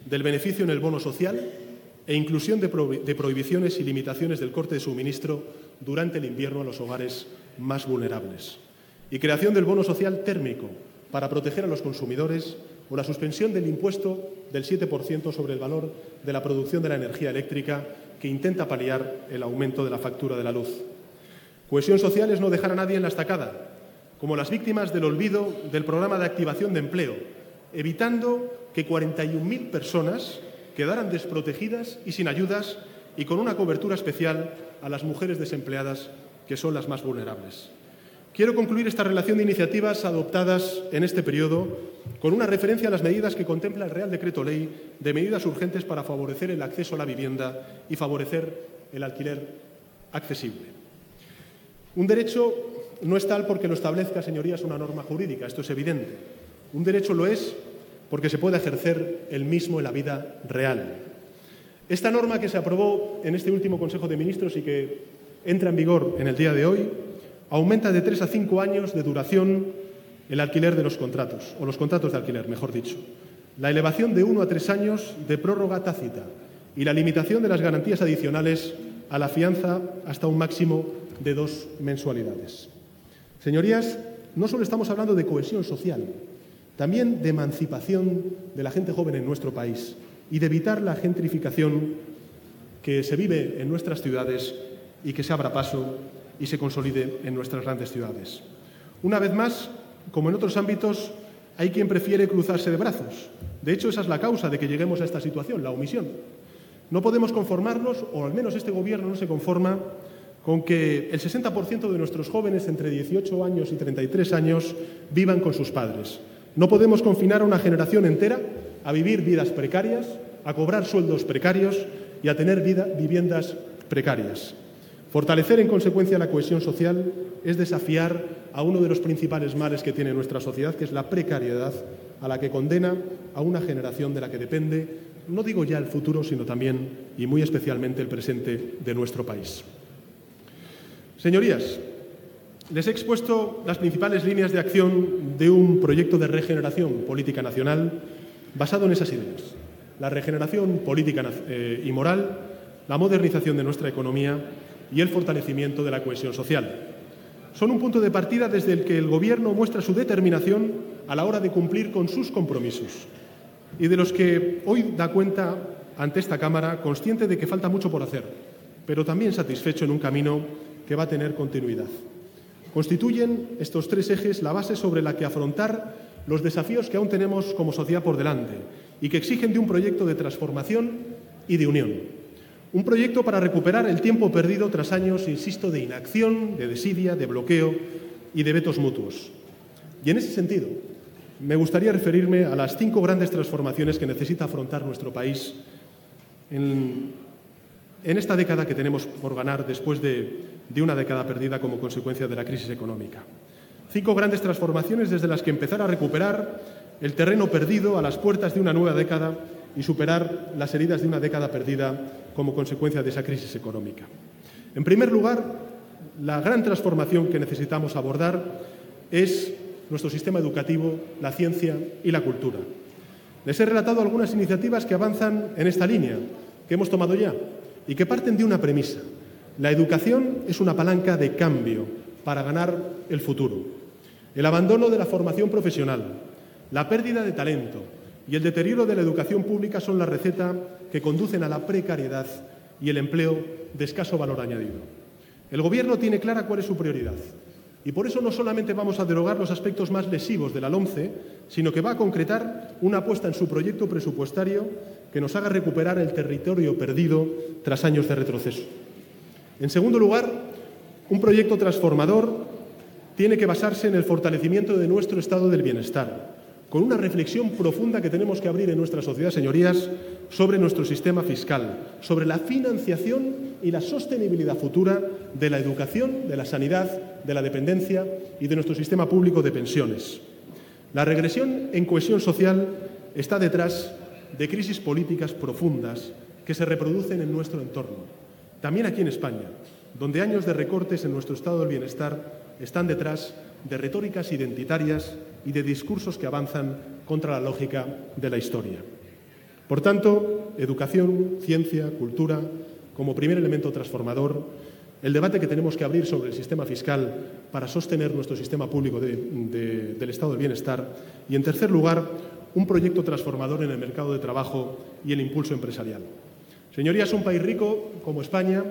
del beneficio en el bono social e inclusión de prohibiciones y limitaciones del corte de suministro durante el invierno a los hogares más vulnerables. Y creación del bono social térmico para proteger a los consumidores, o la suspensión del impuesto del 7% sobre el valor de la producción de la energía eléctrica, que intenta paliar el aumento de la factura de la luz. Cohesión social es no dejar a nadie en la estacada, como las víctimas del olvido del programa de activación de empleo, evitando que 41.000 personas quedaran desprotegidas y sin ayudas, y con una cobertura especial a las mujeres desempleadas, que son las más vulnerables. Quiero concluir esta relación de iniciativas adoptadas en este periodo con una referencia a las medidas que contempla el Real Decreto Ley de medidas urgentes para favorecer el acceso a la vivienda y favorecer el alquiler accesible. Un derecho no es tal porque lo establezca, señorías, una norma jurídica, esto es evidente. Un derecho lo es porque se puede ejercer el mismo en la vida real. Esta norma que se aprobó en este último Consejo de Ministros y que entra en vigor en el día de hoy aumenta de 3 a 5 años de duración el alquiler de los contratos, o los contratos de alquiler, mejor dicho. La elevación de 1 a 3 años de prórroga tácita y la limitación de las garantías adicionales a la fianza hasta un máximo de 2 mensualidades. Señorías, no solo estamos hablando de cohesión social, también de emancipación de la gente joven en nuestro país y de evitar la gentrificación que se vive en nuestras ciudades y que se abra paso y se consolide en nuestras grandes ciudades. Una vez más, como en otros ámbitos, hay quien prefiere cruzarse de brazos. De hecho, esa es la causa de que lleguemos a esta situación, la omisión. No podemos conformarnos, o al menos este Gobierno no se conforma, con que el 60% de nuestros jóvenes entre 18 años y 33 años vivan con sus padres. No podemos confinar a una generación entera a vivir vidas precarias, a cobrar sueldos precarios y a tener viviendas precarias. Fortalecer, en consecuencia, la cohesión social es desafiar a uno de los principales males que tiene nuestra sociedad, que es la precariedad, a la que condena a una generación de la que depende, no digo ya el futuro, sino también y muy especialmente el presente de nuestro país. Señorías, les he expuesto las principales líneas de acción de un proyecto de regeneración política nacional basado en esas ideas: la regeneración política y moral, la modernización de nuestra economía y el fortalecimiento de la cohesión social. Son un punto de partida desde el que el Gobierno muestra su determinación a la hora de cumplir con sus compromisos y de los que hoy da cuenta ante esta Cámara, consciente de que falta mucho por hacer, pero también satisfecho en un camino que va a tener continuidad. Constituyen estos 3 ejes la base sobre la que afrontar los desafíos que aún tenemos como sociedad por delante y que exigen de un proyecto de transformación y de unión. Un proyecto para recuperar el tiempo perdido tras años, insisto, de inacción, de desidia, de bloqueo y de vetos mutuos. Y en ese sentido, me gustaría referirme a las 5 grandes transformaciones que necesita afrontar nuestro país en esta década que tenemos por ganar después de una década perdida como consecuencia de la crisis económica. 5 grandes transformaciones desde las que empezar a recuperar el terreno perdido a las puertas de una nueva década y superar las heridas de una década perdida como consecuencia de esa crisis económica. En primer lugar, la gran transformación que necesitamos abordar es nuestro sistema educativo, la ciencia y la cultura. Les he relatado algunas iniciativas que avanzan en esta línea, que hemos tomado ya, y que parten de una premisa. La educación es una palanca de cambio para ganar el futuro. El abandono de la formación profesional, la pérdida de talento y el deterioro de la educación pública son la receta que conducen a la precariedad y el empleo de escaso valor añadido. El Gobierno tiene clara cuál es su prioridad y por eso no solamente vamos a derogar los aspectos más lesivos de la LOMCE, sino que va a concretar una apuesta en su proyecto presupuestario que nos haga recuperar el territorio perdido tras años de retroceso. En segundo lugar, un proyecto transformador tiene que basarse en el fortalecimiento de nuestro estado del bienestar, con una reflexión profunda que tenemos que abrir en nuestra sociedad, señorías, sobre nuestro sistema fiscal, sobre la financiación y la sostenibilidad futura de la educación, de la sanidad, de la dependencia y de nuestro sistema público de pensiones. La regresión en cohesión social está detrás de crisis políticas profundas que se reproducen en nuestro entorno, también aquí en España, donde años de recortes en nuestro estado del bienestar están detrás de retóricas identitarias y de discursos que avanzan contra la lógica de la historia. Por tanto, educación, ciencia, cultura, como primer elemento transformador, el debate que tenemos que abrir sobre el sistema fiscal para sostener nuestro sistema público del estado del bienestar y, en tercer lugar, un proyecto transformador en el mercado de trabajo y el impulso empresarial. Señorías, un país rico como España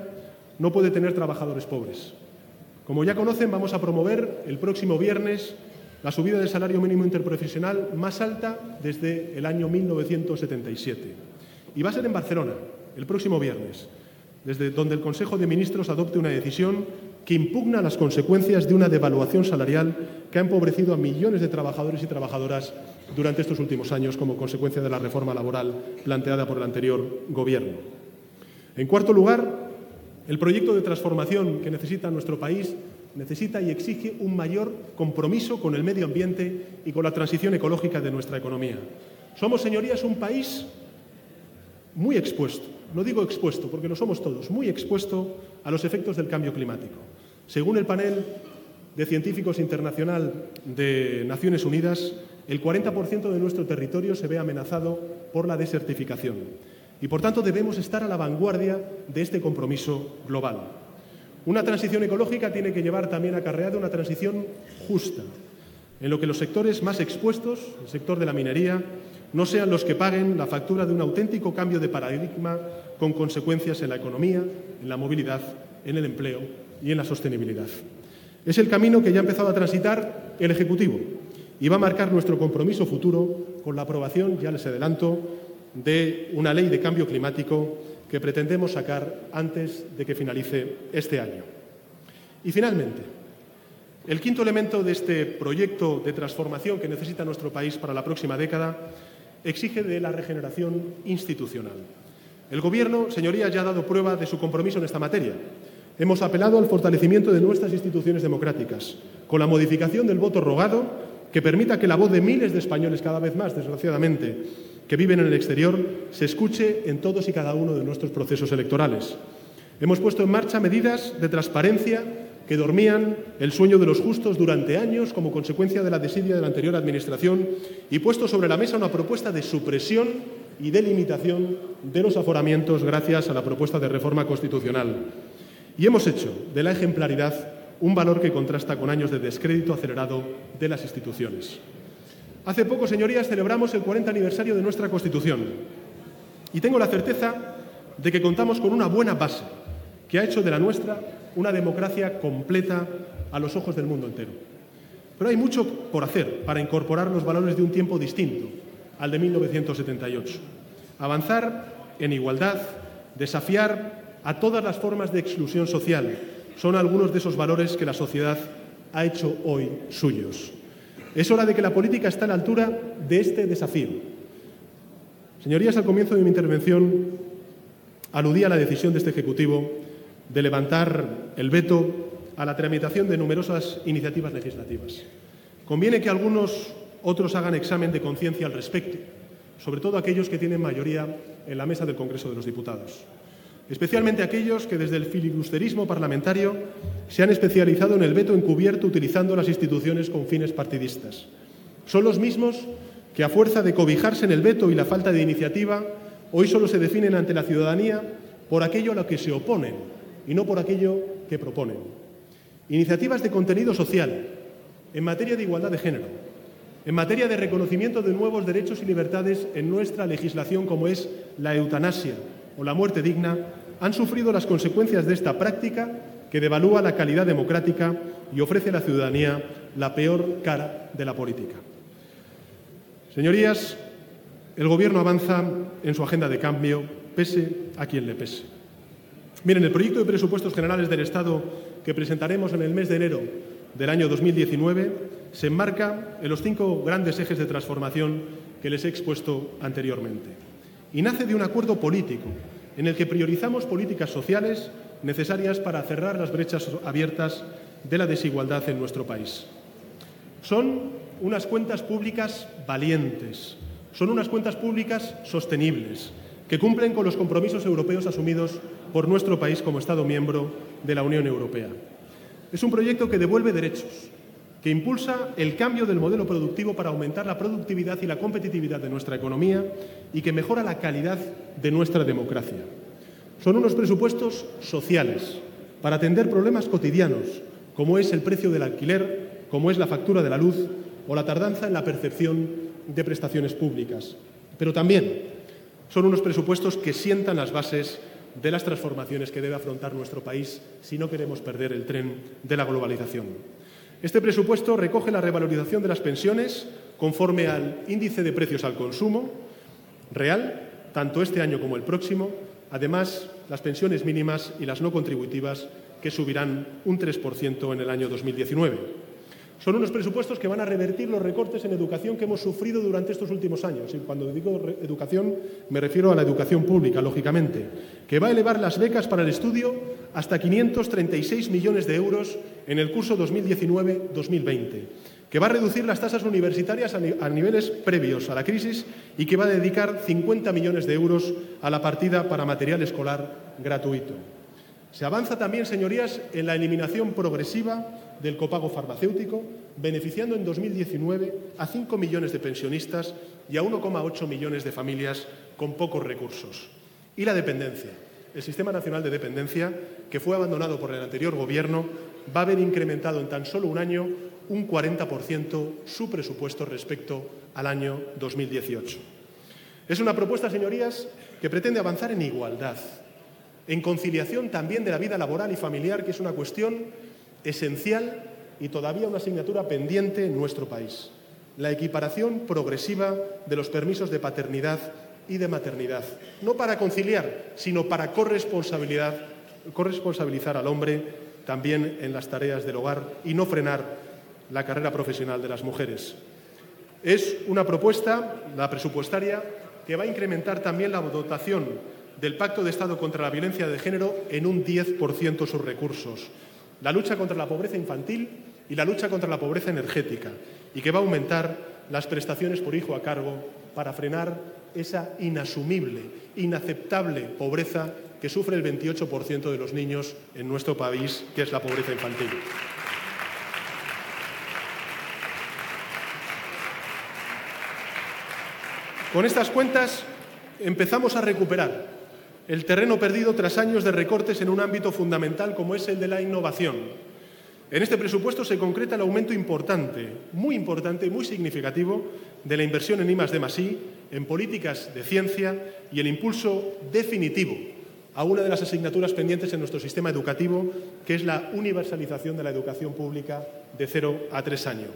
no puede tener trabajadores pobres. Como ya conocen, vamos a promover el próximo viernes la subida del salario mínimo interprofesional más alta desde el año 1977. Y va a ser en Barcelona, el próximo viernes, desde donde el Consejo de Ministros adopte una decisión que impugna las consecuencias de una devaluación salarial que ha empobrecido a millones de trabajadores y trabajadoras durante estos últimos años como consecuencia de la reforma laboral planteada por el anterior Gobierno. En cuarto lugar, el proyecto de transformación que necesita nuestro país necesita y exige un mayor compromiso con el medio ambiente y con la transición ecológica de nuestra economía. Somos, señorías, un país muy expuesto, no digo expuesto porque lo somos todos, muy expuesto a los efectos del cambio climático. Según el panel de científicos internacional de Naciones Unidas, el 40% de nuestro territorio se ve amenazado por la desertificación y, por tanto, debemos estar a la vanguardia de este compromiso global. Una transición ecológica tiene que llevar también acarreada una transición justa, en lo que los sectores más expuestos, el sector de la minería, no sean los que paguen la factura de un auténtico cambio de paradigma con consecuencias en la economía, en la movilidad, en el empleo y en la sostenibilidad. Es el camino que ya ha empezado a transitar el Ejecutivo y va a marcar nuestro compromiso futuro con la aprobación, ya les adelanto, de una ley de cambio climático que pretendemos sacar antes de que finalice este año. Y, finalmente, el quinto elemento de este proyecto de transformación que necesita nuestro país para la próxima década exige de la regeneración institucional. El Gobierno, señorías, ya ha dado prueba de su compromiso en esta materia. Hemos apelado al fortalecimiento de nuestras instituciones democráticas, con la modificación del voto rogado que permita que la voz de miles de españoles, cada vez más, desgraciadamente, que viven en el exterior, se escuche en todos y cada uno de nuestros procesos electorales. Hemos puesto en marcha medidas de transparencia que dormían el sueño de los justos durante años como consecuencia de la desidia de la anterior Administración y puesto sobre la mesa una propuesta de supresión y de limitación de los aforamientos gracias a la propuesta de reforma constitucional. Y hemos hecho de la ejemplaridad un valor que contrasta con años de descrédito acelerado de las instituciones. Hace poco, señorías, celebramos el 40 aniversario de nuestra Constitución y tengo la certeza de que contamos con una buena base que ha hecho de la nuestra una democracia completa a los ojos del mundo entero. Pero hay mucho por hacer para incorporar los valores de un tiempo distinto al de 1978. Avanzar en igualdad, desafiar a todas las formas de exclusión social. Son algunos de esos valores que la sociedad ha hecho hoy suyos. Es hora de que la política esté a la altura de este desafío. Señorías, al comienzo de mi intervención aludí a la decisión de este Ejecutivo de levantar el veto a la tramitación de numerosas iniciativas legislativas. Conviene que otros hagan examen de conciencia al respecto, sobre todo aquellos que tienen mayoría en la mesa del Congreso de los Diputados, especialmente aquellos que desde el filibusterismo parlamentario se han especializado en el veto encubierto utilizando las instituciones con fines partidistas. Son los mismos que, a fuerza de cobijarse en el veto y la falta de iniciativa, hoy solo se definen ante la ciudadanía por aquello a lo que se oponen y no por aquello que proponen. Iniciativas de contenido social, en materia de igualdad de género, en materia de reconocimiento de nuevos derechos y libertades en nuestra legislación, como es la eutanasia o la muerte digna, han sufrido las consecuencias de esta práctica que devalúa la calidad democrática y ofrece a la ciudadanía la peor cara de la política. Señorías, el Gobierno avanza en su agenda de cambio, pese a quien le pese. Miren, el proyecto de presupuestos generales del Estado que presentaremos en el mes de enero del año 2019 se enmarca en los 5 grandes ejes de transformación que les he expuesto anteriormente. Y nace de un acuerdo político en el que priorizamos políticas sociales necesarias para cerrar las brechas abiertas de la desigualdad en nuestro país. Son unas cuentas públicas valientes, son unas cuentas públicas sostenibles, que cumplen con los compromisos europeos asumidos por nuestro país como Estado miembro de la Unión Europea. Es un proyecto que devuelve derechos, que impulsa el cambio del modelo productivo para aumentar la productividad y la competitividad de nuestra economía y que mejora la calidad de nuestra democracia. Son unos presupuestos sociales para atender problemas cotidianos, como es el precio del alquiler, como es la factura de la luz o la tardanza en la percepción de prestaciones públicas. Pero también son unos presupuestos que sientan las bases de las transformaciones que debe afrontar nuestro país si no queremos perder el tren de la globalización. Este presupuesto recoge la revalorización de las pensiones conforme al índice de precios al consumo real, tanto este año como el próximo. Además, las pensiones mínimas y las no contributivas, que subirán un 3% en el año 2019. Son unos presupuestos que van a revertir los recortes en educación que hemos sufrido durante estos últimos años. Y cuando digo educación, me refiero a la educación pública, lógicamente, que va a elevar las becas para el estudio hasta 536 millones de euros en el curso 2019-2020, que va a reducir las tasas universitarias a niveles previos a la crisis y que va a dedicar 50 millones de euros a la partida para material escolar gratuito. Se avanza también, señorías, en la eliminación progresiva del copago farmacéutico, beneficiando en 2019 a 5 millones de pensionistas y a 1,8 millones de familias con pocos recursos. Y la dependencia. El Sistema Nacional de Dependencia, que fue abandonado por el anterior Gobierno, va a haber incrementado en tan solo un año un 40% su presupuesto respecto al año 2018. Es una propuesta, señorías, que pretende avanzar en igualdad, en conciliación también de la vida laboral y familiar, que es una cuestión esencial y todavía una asignatura pendiente en nuestro país. La equiparación progresiva de los permisos de paternidad y de maternidad, no para conciliar, sino para corresponsabilizar al hombre también en las tareas del hogar y no frenar la carrera profesional de las mujeres. Es una propuesta, la presupuestaria, que va a incrementar también la dotación del Pacto de Estado contra la Violencia de Género en un 10% sus recursos, la lucha contra la pobreza infantil y la lucha contra la pobreza energética, y que va a aumentar las prestaciones por hijo a cargo para frenar esa inasumible, inaceptable pobreza que sufre el 28% de los niños en nuestro país, que es la pobreza infantil. Con estas cuentas empezamos a recuperar el terreno perdido tras años de recortes en un ámbito fundamental como es el de la innovación. En este presupuesto se concreta el aumento importante y muy significativo de la inversión en I+D+I, en políticas de ciencia y el impulso definitivo a una de las asignaturas pendientes en nuestro sistema educativo, que es la universalización de la educación pública de 0 a 3 años.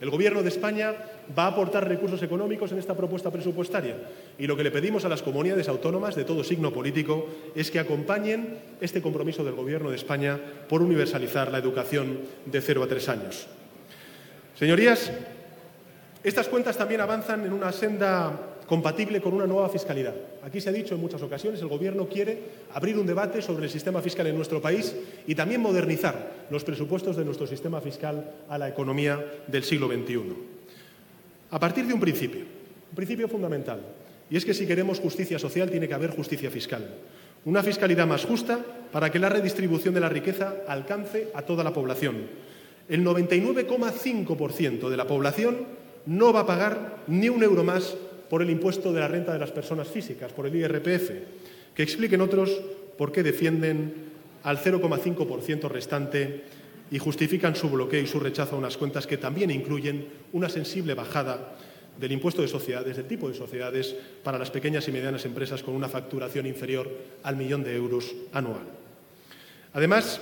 El Gobierno de España va a aportar recursos económicos en esta propuesta presupuestaria y lo que le pedimos a las comunidades autónomas de todo signo político es que acompañen este compromiso del Gobierno de España por universalizar la educación de 0 a 3 años. Señorías, estas cuentas también avanzan en una senda compatible con una nueva fiscalidad. Aquí se ha dicho en muchas ocasiones, el Gobierno quiere abrir un debate sobre el sistema fiscal en nuestro país y también modernizar los presupuestos de nuestro sistema fiscal a la economía del siglo XXI. A partir de un principio fundamental, y es que si queremos justicia social tiene que haber justicia fiscal. Una fiscalidad más justa para que la redistribución de la riqueza alcance a toda la población. El 99,5% de la población no va a pagar ni un euro más por el impuesto de la renta de las personas físicas, por el IRPF. Que expliquen otros por qué defienden al 0,5% restante y justifican su bloqueo y su rechazo a unas cuentas que también incluyen una sensible bajada del impuesto de sociedades, del tipo de sociedades, para las pequeñas y medianas empresas con una facturación inferior al 1.000.000 de euros anual. Además,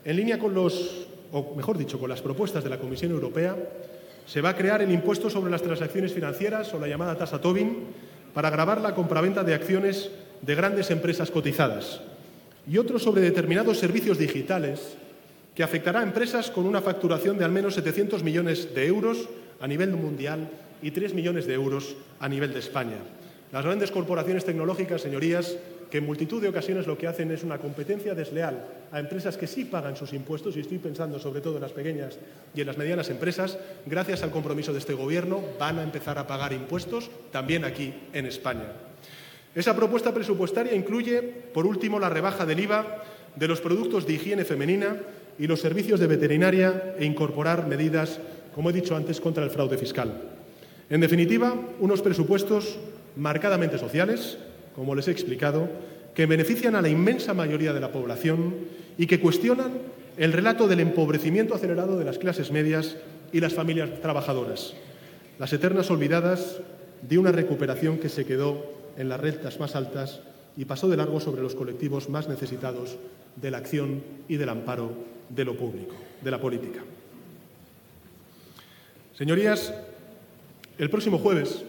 en línea con con las propuestas de la Comisión Europea, se va a crear el impuesto sobre las transacciones financieras o la llamada tasa Tobin para gravar la compraventa de acciones de grandes empresas cotizadas y otro sobre determinados servicios digitales que afectará a empresas con una facturación de al menos 700 millones de euros a nivel mundial y 3 millones de euros a nivel de España. Las grandes corporaciones tecnológicas, señorías, que en multitud de ocasiones lo que hacen es una competencia desleal a empresas que sí pagan sus impuestos, y estoy pensando sobre todo en las pequeñas y en las medianas empresas, gracias al compromiso de este Gobierno van a empezar a pagar impuestos también aquí en España. Esa propuesta presupuestaria incluye, por último, la rebaja del IVA de los productos de higiene femenina y los servicios de veterinaria e incorporar medidas, como he dicho antes, contra el fraude fiscal. En definitiva, unos presupuestos marcadamente sociales, como les he explicado, que benefician a la inmensa mayoría de la población y que cuestionan el relato del empobrecimiento acelerado de las clases medias y las familias trabajadoras, las eternas olvidadas de una recuperación que se quedó en las rentas más altas y pasó de largo sobre los colectivos más necesitados de la acción y del amparo de lo público, de la política. Señorías, el próximo jueves,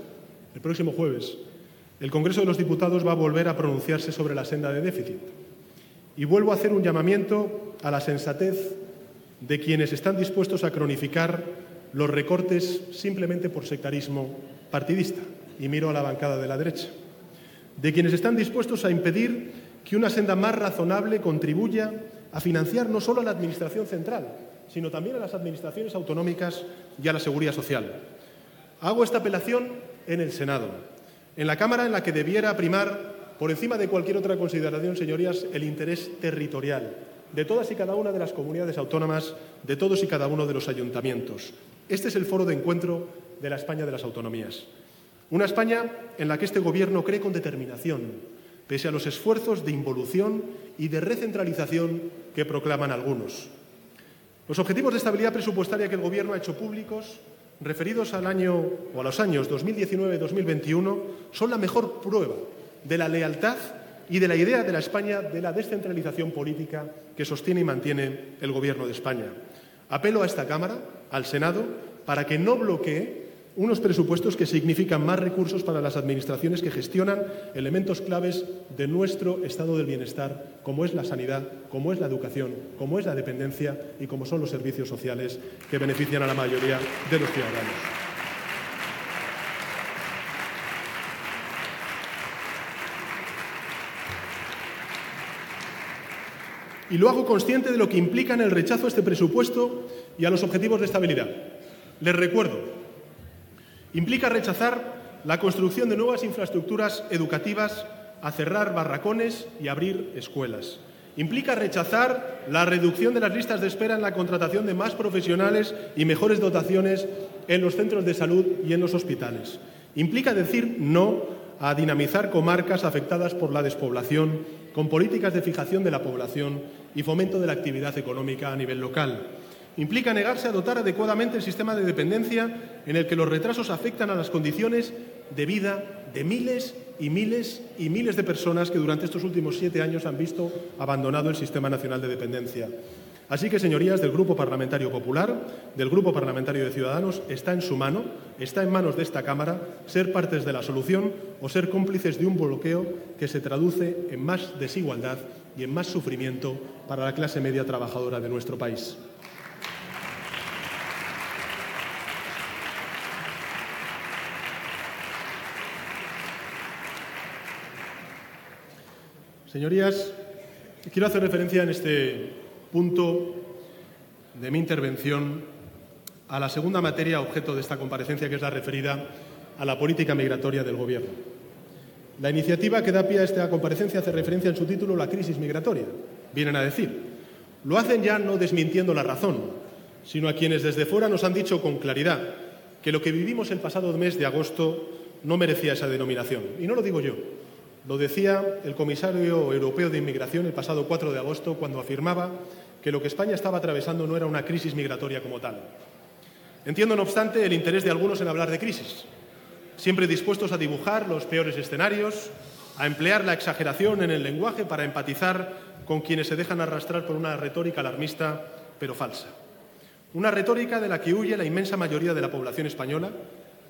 el Congreso de los Diputados va a volver a pronunciarse sobre la senda de déficit. Y vuelvo a hacer un llamamiento a la sensatez de quienes están dispuestos a cronificar los recortes simplemente por sectarismo partidista. Y miro a la bancada de la derecha. De quienes están dispuestos a impedir que una senda más razonable contribuya a financiar no solo a la Administración central, sino también a las administraciones autonómicas y a la Seguridad Social. Hago esta apelación en el Senado, en la Cámara en la que debiera primar, por encima de cualquier otra consideración, señorías, el interés territorial de todas y cada una de las comunidades autónomas, de todos y cada uno de los ayuntamientos. Este es el foro de encuentro de la España de las autonomías. Una España en la que este Gobierno cree con determinación, pese a los esfuerzos de involución y de recentralización que proclaman algunos. Los objetivos de estabilidad presupuestaria que el Gobierno ha hecho públicos, referidos al año o a los años 2019-2021, son la mejor prueba de la lealtad y de la idea de la España de la descentralización política que sostiene y mantiene el Gobierno de España. Apelo a esta Cámara, al Senado, para que no bloquee unos presupuestos que significan más recursos para las administraciones que gestionan elementos claves de nuestro estado del bienestar, como es la sanidad, como es la educación, como es la dependencia y como son los servicios sociales que benefician a la mayoría de los ciudadanos. Y lo hago consciente de lo que implica en el rechazo a este presupuesto y a los objetivos de estabilidad. Les recuerdo, implica rechazar la construcción de nuevas infraestructuras educativas, a cerrar barracones y abrir escuelas. Implica rechazar la reducción de las listas de espera en la contratación de más profesionales y mejores dotaciones en los centros de salud y en los hospitales. Implica decir no a dinamizar comarcas afectadas por la despoblación con políticas de fijación de la población y fomento de la actividad económica a nivel local. Implica negarse a dotar adecuadamente el sistema de dependencia en el que los retrasos afectan a las condiciones de vida de miles y miles y miles de personas que durante estos últimos 7 años han visto abandonado el Sistema Nacional de Dependencia. Así que, señorías del Grupo Parlamentario Popular, del Grupo Parlamentario de Ciudadanos, está en su mano, está en manos de esta Cámara, ser partes de la solución o ser cómplices de un bloqueo que se traduce en más desigualdad y en más sufrimiento para la clase media trabajadora de nuestro país. Señorías, quiero hacer referencia en este punto de mi intervención a la segunda materia objeto de esta comparecencia, que es la referida a la política migratoria del Gobierno. La iniciativa que da pie a esta comparecencia hace referencia en su título a la crisis migratoria, vienen a decir. Lo hacen ya no desmintiendo la razón, sino a quienes desde fuera nos han dicho con claridad que lo que vivimos el pasado mes de agosto no merecía esa denominación. Y no lo digo yo. Lo decía el comisario europeo de Inmigración el pasado 4 de agosto, cuando afirmaba que lo que España estaba atravesando no era una crisis migratoria como tal. Entiendo, no obstante, el interés de algunos en hablar de crisis, siempre dispuestos a dibujar los peores escenarios, a emplear la exageración en el lenguaje para empatizar con quienes se dejan arrastrar por una retórica alarmista, pero falsa. Una retórica de la que huye la inmensa mayoría de la población española,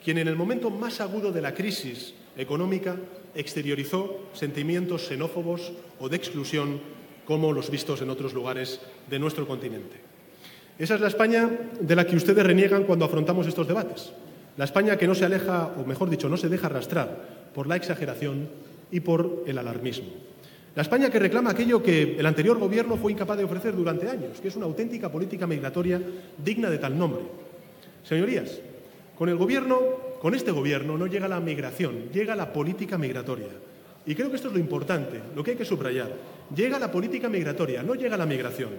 quien en el momento más agudo de la crisis económica exteriorizó sentimientos xenófobos o de exclusión como los vistos en otros lugares de nuestro continente. Esa es la España de la que ustedes reniegan cuando afrontamos estos debates. La España que no se aleja, o mejor dicho, no se deja arrastrar por la exageración y por el alarmismo. La España que reclama aquello que el anterior Gobierno fue incapaz de ofrecer durante años, que es una auténtica política migratoria digna de tal nombre. Señorías, con este Gobierno no llega la migración, llega la política migratoria. Y creo que esto es lo importante, lo que hay que subrayar. Llega la política migratoria, no llega la migración.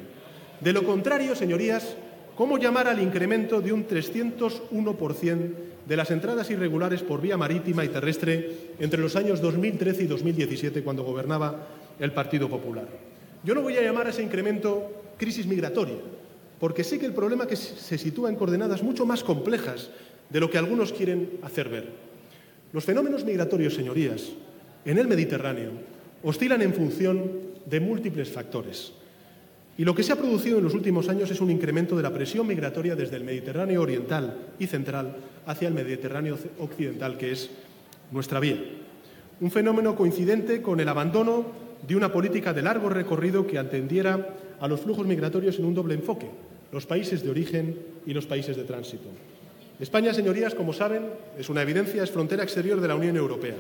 De lo contrario, señorías, ¿cómo llamar al incremento de un 301% de las entradas irregulares por vía marítima y terrestre entre los años 2013 y 2017, cuando gobernaba el Partido Popular? Yo no voy a llamar a ese incremento crisis migratoria, porque sé que el problema que se sitúa en coordenadas mucho más complejas de lo que algunos quieren hacer ver. Los fenómenos migratorios, señorías, en el Mediterráneo oscilan en función de múltiples factores. Y lo que se ha producido en los últimos años es un incremento de la presión migratoria desde el Mediterráneo oriental y central hacia el Mediterráneo occidental, que es nuestra vía. Un fenómeno coincidente con el abandono de una política de largo recorrido que atendiera a los flujos migratorios en un doble enfoque, los países de origen y los países de tránsito. España, señorías, como saben, es una evidencia, es frontera exterior de la Unión Europea.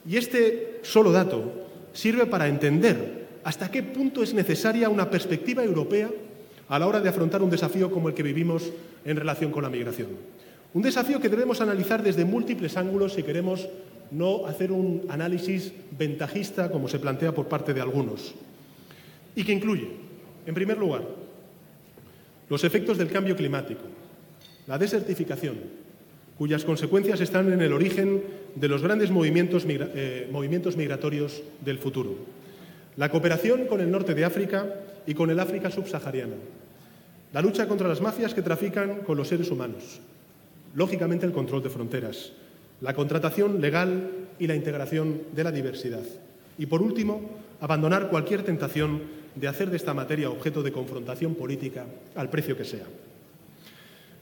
Y este solo dato sirve para entender hasta qué punto es necesaria una perspectiva europea a la hora de afrontar un desafío como el que vivimos en relación con la migración. Un desafío que debemos analizar desde múltiples ángulos si queremos no hacer un análisis ventajista como se plantea por parte de algunos. Y que incluye, en primer lugar, los efectos del cambio climático, la desertificación, cuyas consecuencias están en el origen de los grandes movimientos migratorios del futuro. La cooperación con el norte de África y con el África subsahariana. La lucha contra las mafias que trafican con los seres humanos. Lógicamente, el control de fronteras. La contratación legal y la integración de la diversidad. Y, por último, abandonar cualquier tentación de hacer de esta materia objeto de confrontación política al precio que sea.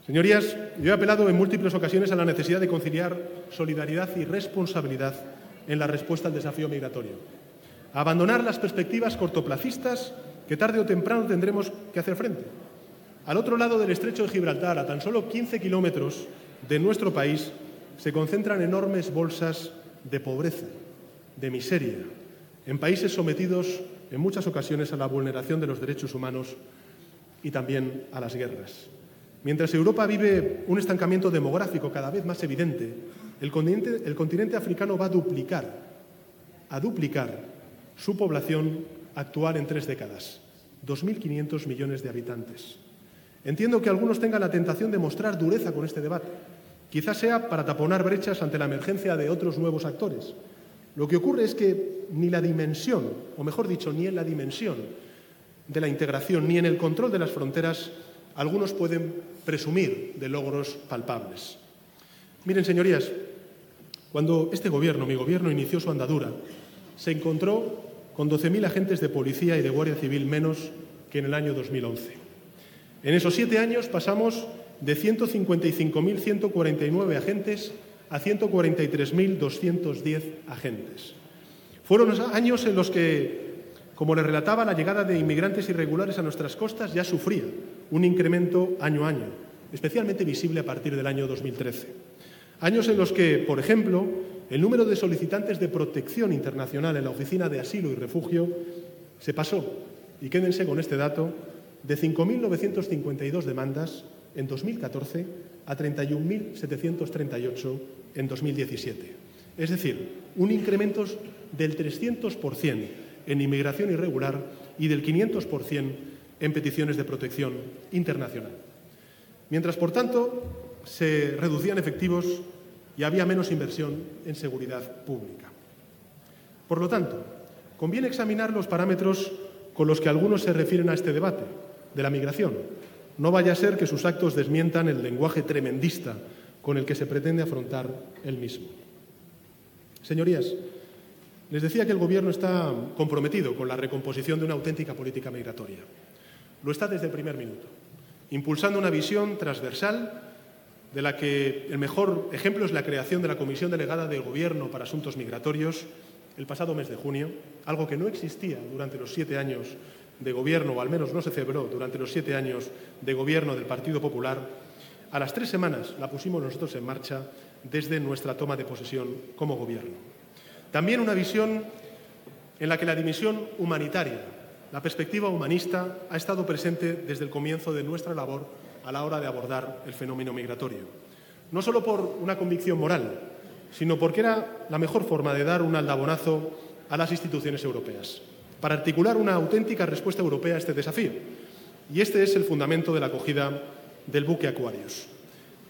Señorías, yo he apelado en múltiples ocasiones a la necesidad de conciliar solidaridad y responsabilidad en la respuesta al desafío migratorio. A abandonar las perspectivas cortoplacistas que tarde o temprano tendremos que hacer frente. Al otro lado del estrecho de Gibraltar, a tan solo 15 kilómetros de nuestro país, se concentran enormes bolsas de pobreza, de miseria, en países sometidos en muchas ocasiones a la vulneración de los derechos humanos y también a las guerras. Mientras Europa vive un estancamiento demográfico cada vez más evidente, el continente africano va a duplicar su población actual en 3 décadas, 2.500 millones de habitantes. Entiendo que algunos tengan la tentación de mostrar dureza con este debate. Quizás sea para taponar brechas ante la emergencia de otros nuevos actores. Lo que ocurre es que ni la dimensión, o mejor dicho, ni en la dimensión de la integración, ni en el control de las fronteras, algunos pueden presumir de logros palpables. Miren, señorías, cuando este Gobierno, mi Gobierno, inició su andadura, se encontró con 12.000 agentes de policía y de Guardia Civil menos que en el año 2011. En esos 7 años pasamos de 155.149 agentes a 143.210 agentes. Fueron los años en los que, como les relataba, la llegada de inmigrantes irregulares a nuestras costas ya sufría un incremento año a año, especialmente visible a partir del año 2013. Años en los que, por ejemplo, el número de solicitantes de protección internacional en la Oficina de Asilo y Refugio se pasó, y quédense con este dato, de 5.952 demandas en 2014 a 31.738 en 2017. Es decir, un incremento del 300% en inmigración irregular y del 500% en peticiones de protección internacional. Mientras, por tanto, se reducían efectivos y había menos inversión en seguridad pública. Por lo tanto, conviene examinar los parámetros con los que algunos se refieren a este debate de la migración. No vaya a ser que sus actos desmientan el lenguaje tremendista con el que se pretende afrontar el mismo. Señorías, les decía que el Gobierno está comprometido con la recomposición de una auténtica política migratoria. Lo está desde el primer minuto, impulsando una visión transversal de la que el mejor ejemplo es la creación de la Comisión Delegada del Gobierno para Asuntos Migratorios el pasado mes de junio, algo que no existía durante los 7 años de Gobierno, o al menos no se celebró durante los 7 años de Gobierno del Partido Popular. A las 3 semanas la pusimos nosotros en marcha desde nuestra toma de posesión como Gobierno. También una visión en la que la dimensión humanitaria, la perspectiva humanista, ha estado presente desde el comienzo de nuestra labor a la hora de abordar el fenómeno migratorio. No solo por una convicción moral, sino porque era la mejor forma de dar un aldabonazo a las instituciones europeas, para articular una auténtica respuesta europea a este desafío. Y este es el fundamento de la acogida del buque Aquarius.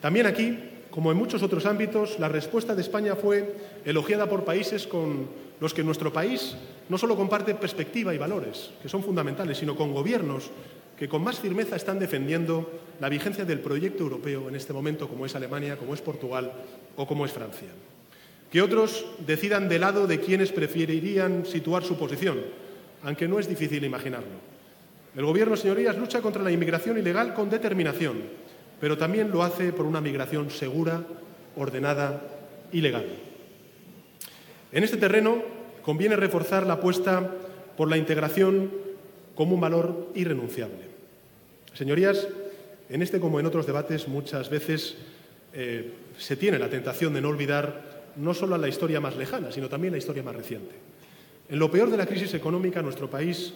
También aquí, como en muchos otros ámbitos, la respuesta de España fue elogiada por países con los que nuestro país no solo comparte perspectiva y valores, que son fundamentales, sino con gobiernos que con más firmeza están defendiendo la vigencia del proyecto europeo en este momento, como es Alemania, como es Portugal o como es Francia. Que otros decidan de lado de quienes preferirían situar su posición, aunque no es difícil imaginarlo. El Gobierno, señorías, lucha contra la inmigración ilegal con determinación, pero también lo hace por una migración segura, ordenada y legal. En este terreno conviene reforzar la apuesta por la integración como un valor irrenunciable. Señorías, en este como en otros debates muchas veces se tiene la tentación de no olvidar no solo la historia más lejana, sino también la historia más reciente. En lo peor de la crisis económica, nuestro país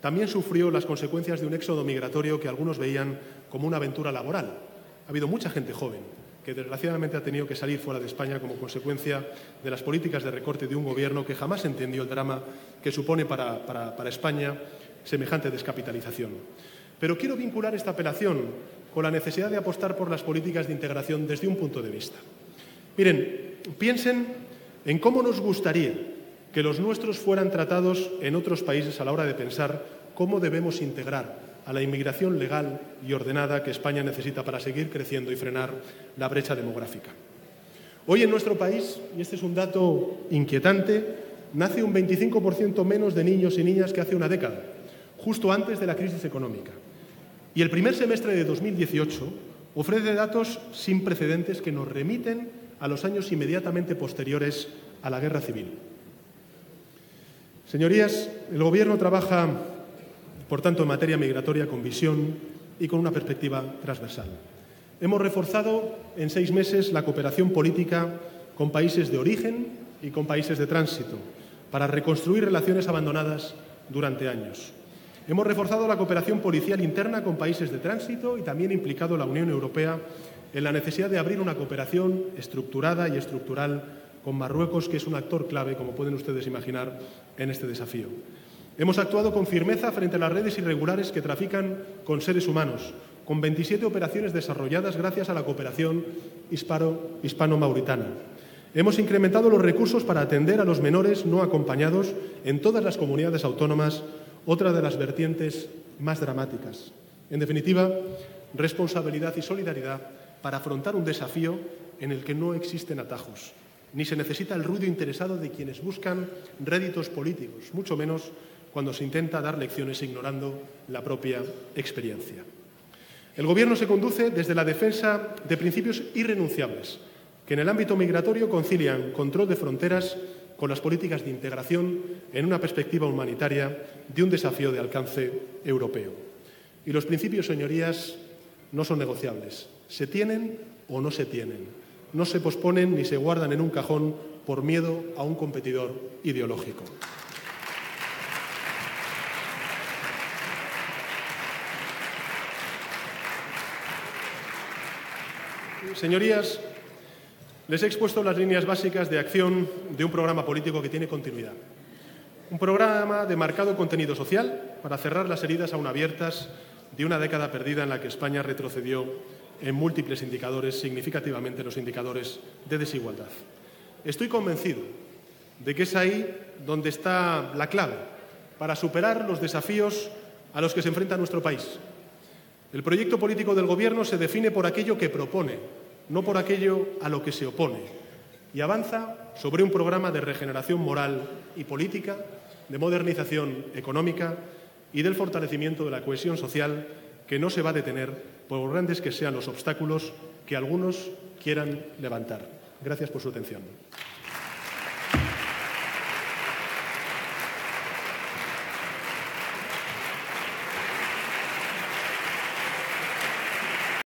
también sufrió las consecuencias de un éxodo migratorio que algunos veían como una aventura laboral. Ha habido mucha gente joven que desgraciadamente ha tenido que salir fuera de España como consecuencia de las políticas de recorte de un Gobierno que jamás entendió el drama que supone para España semejante descapitalización. Pero quiero vincular esta apelación con la necesidad de apostar por las políticas de integración desde un punto de vista. Miren, piensen en cómo nos gustaría que los nuestros fueran tratados en otros países a la hora de pensar cómo debemos integrar a la inmigración legal y ordenada que España necesita para seguir creciendo y frenar la brecha demográfica. Hoy en nuestro país, y este es un dato inquietante, nace un 25% menos de niños y niñas que hace una década, justo antes de la crisis económica. Y el primer semestre de 2018 ofrece datos sin precedentes que nos remiten a los años inmediatamente posteriores a la guerra civil. Señorías, el Gobierno trabaja, por tanto, en materia migratoria con visión y con una perspectiva transversal. Hemos reforzado en 6 meses la cooperación política con países de origen y con países de tránsito para reconstruir relaciones abandonadas durante años. Hemos reforzado la cooperación policial interna con países de tránsito y también implicado a la Unión Europea en la necesidad de abrir una cooperación estructurada y estructural con Marruecos, que es un actor clave, como pueden ustedes imaginar, en este desafío. Hemos actuado con firmeza frente a las redes irregulares que trafican con seres humanos, con 27 operaciones desarrolladas gracias a la cooperación hispano-mauritana. Hemos incrementado los recursos para atender a los menores no acompañados en todas las comunidades autónomas, otra de las vertientes más dramáticas. En definitiva, responsabilidad y solidaridad para afrontar un desafío en el que no existen atajos, ni se necesita el ruido interesado de quienes buscan réditos políticos, mucho menos cuando se intenta dar lecciones ignorando la propia experiencia. El Gobierno se conduce desde la defensa de principios irrenunciables que en el ámbito migratorio concilian control de fronteras con las políticas de integración en una perspectiva humanitaria de un desafío de alcance europeo. Y los principios, señorías, no son negociables. Se tienen o no se tienen. No se posponen ni se guardan en un cajón por miedo a un competidor ideológico. Señorías, les he expuesto las líneas básicas de acción de un programa político que tiene continuidad. Un programa de marcado contenido social para cerrar las heridas aún abiertas de una década perdida en la que España retrocedió en múltiples indicadores, significativamente los indicadores de desigualdad. Estoy convencido de que es ahí donde está la clave para superar los desafíos a los que se enfrenta nuestro país. El proyecto político del Gobierno se define por aquello que propone, no por aquello a lo que se opone, y avanza sobre un programa de regeneración moral y política, de modernización económica y del fortalecimiento de la cohesión social que no se va a detener por grandes que sean los obstáculos que algunos quieran levantar. Gracias por su atención.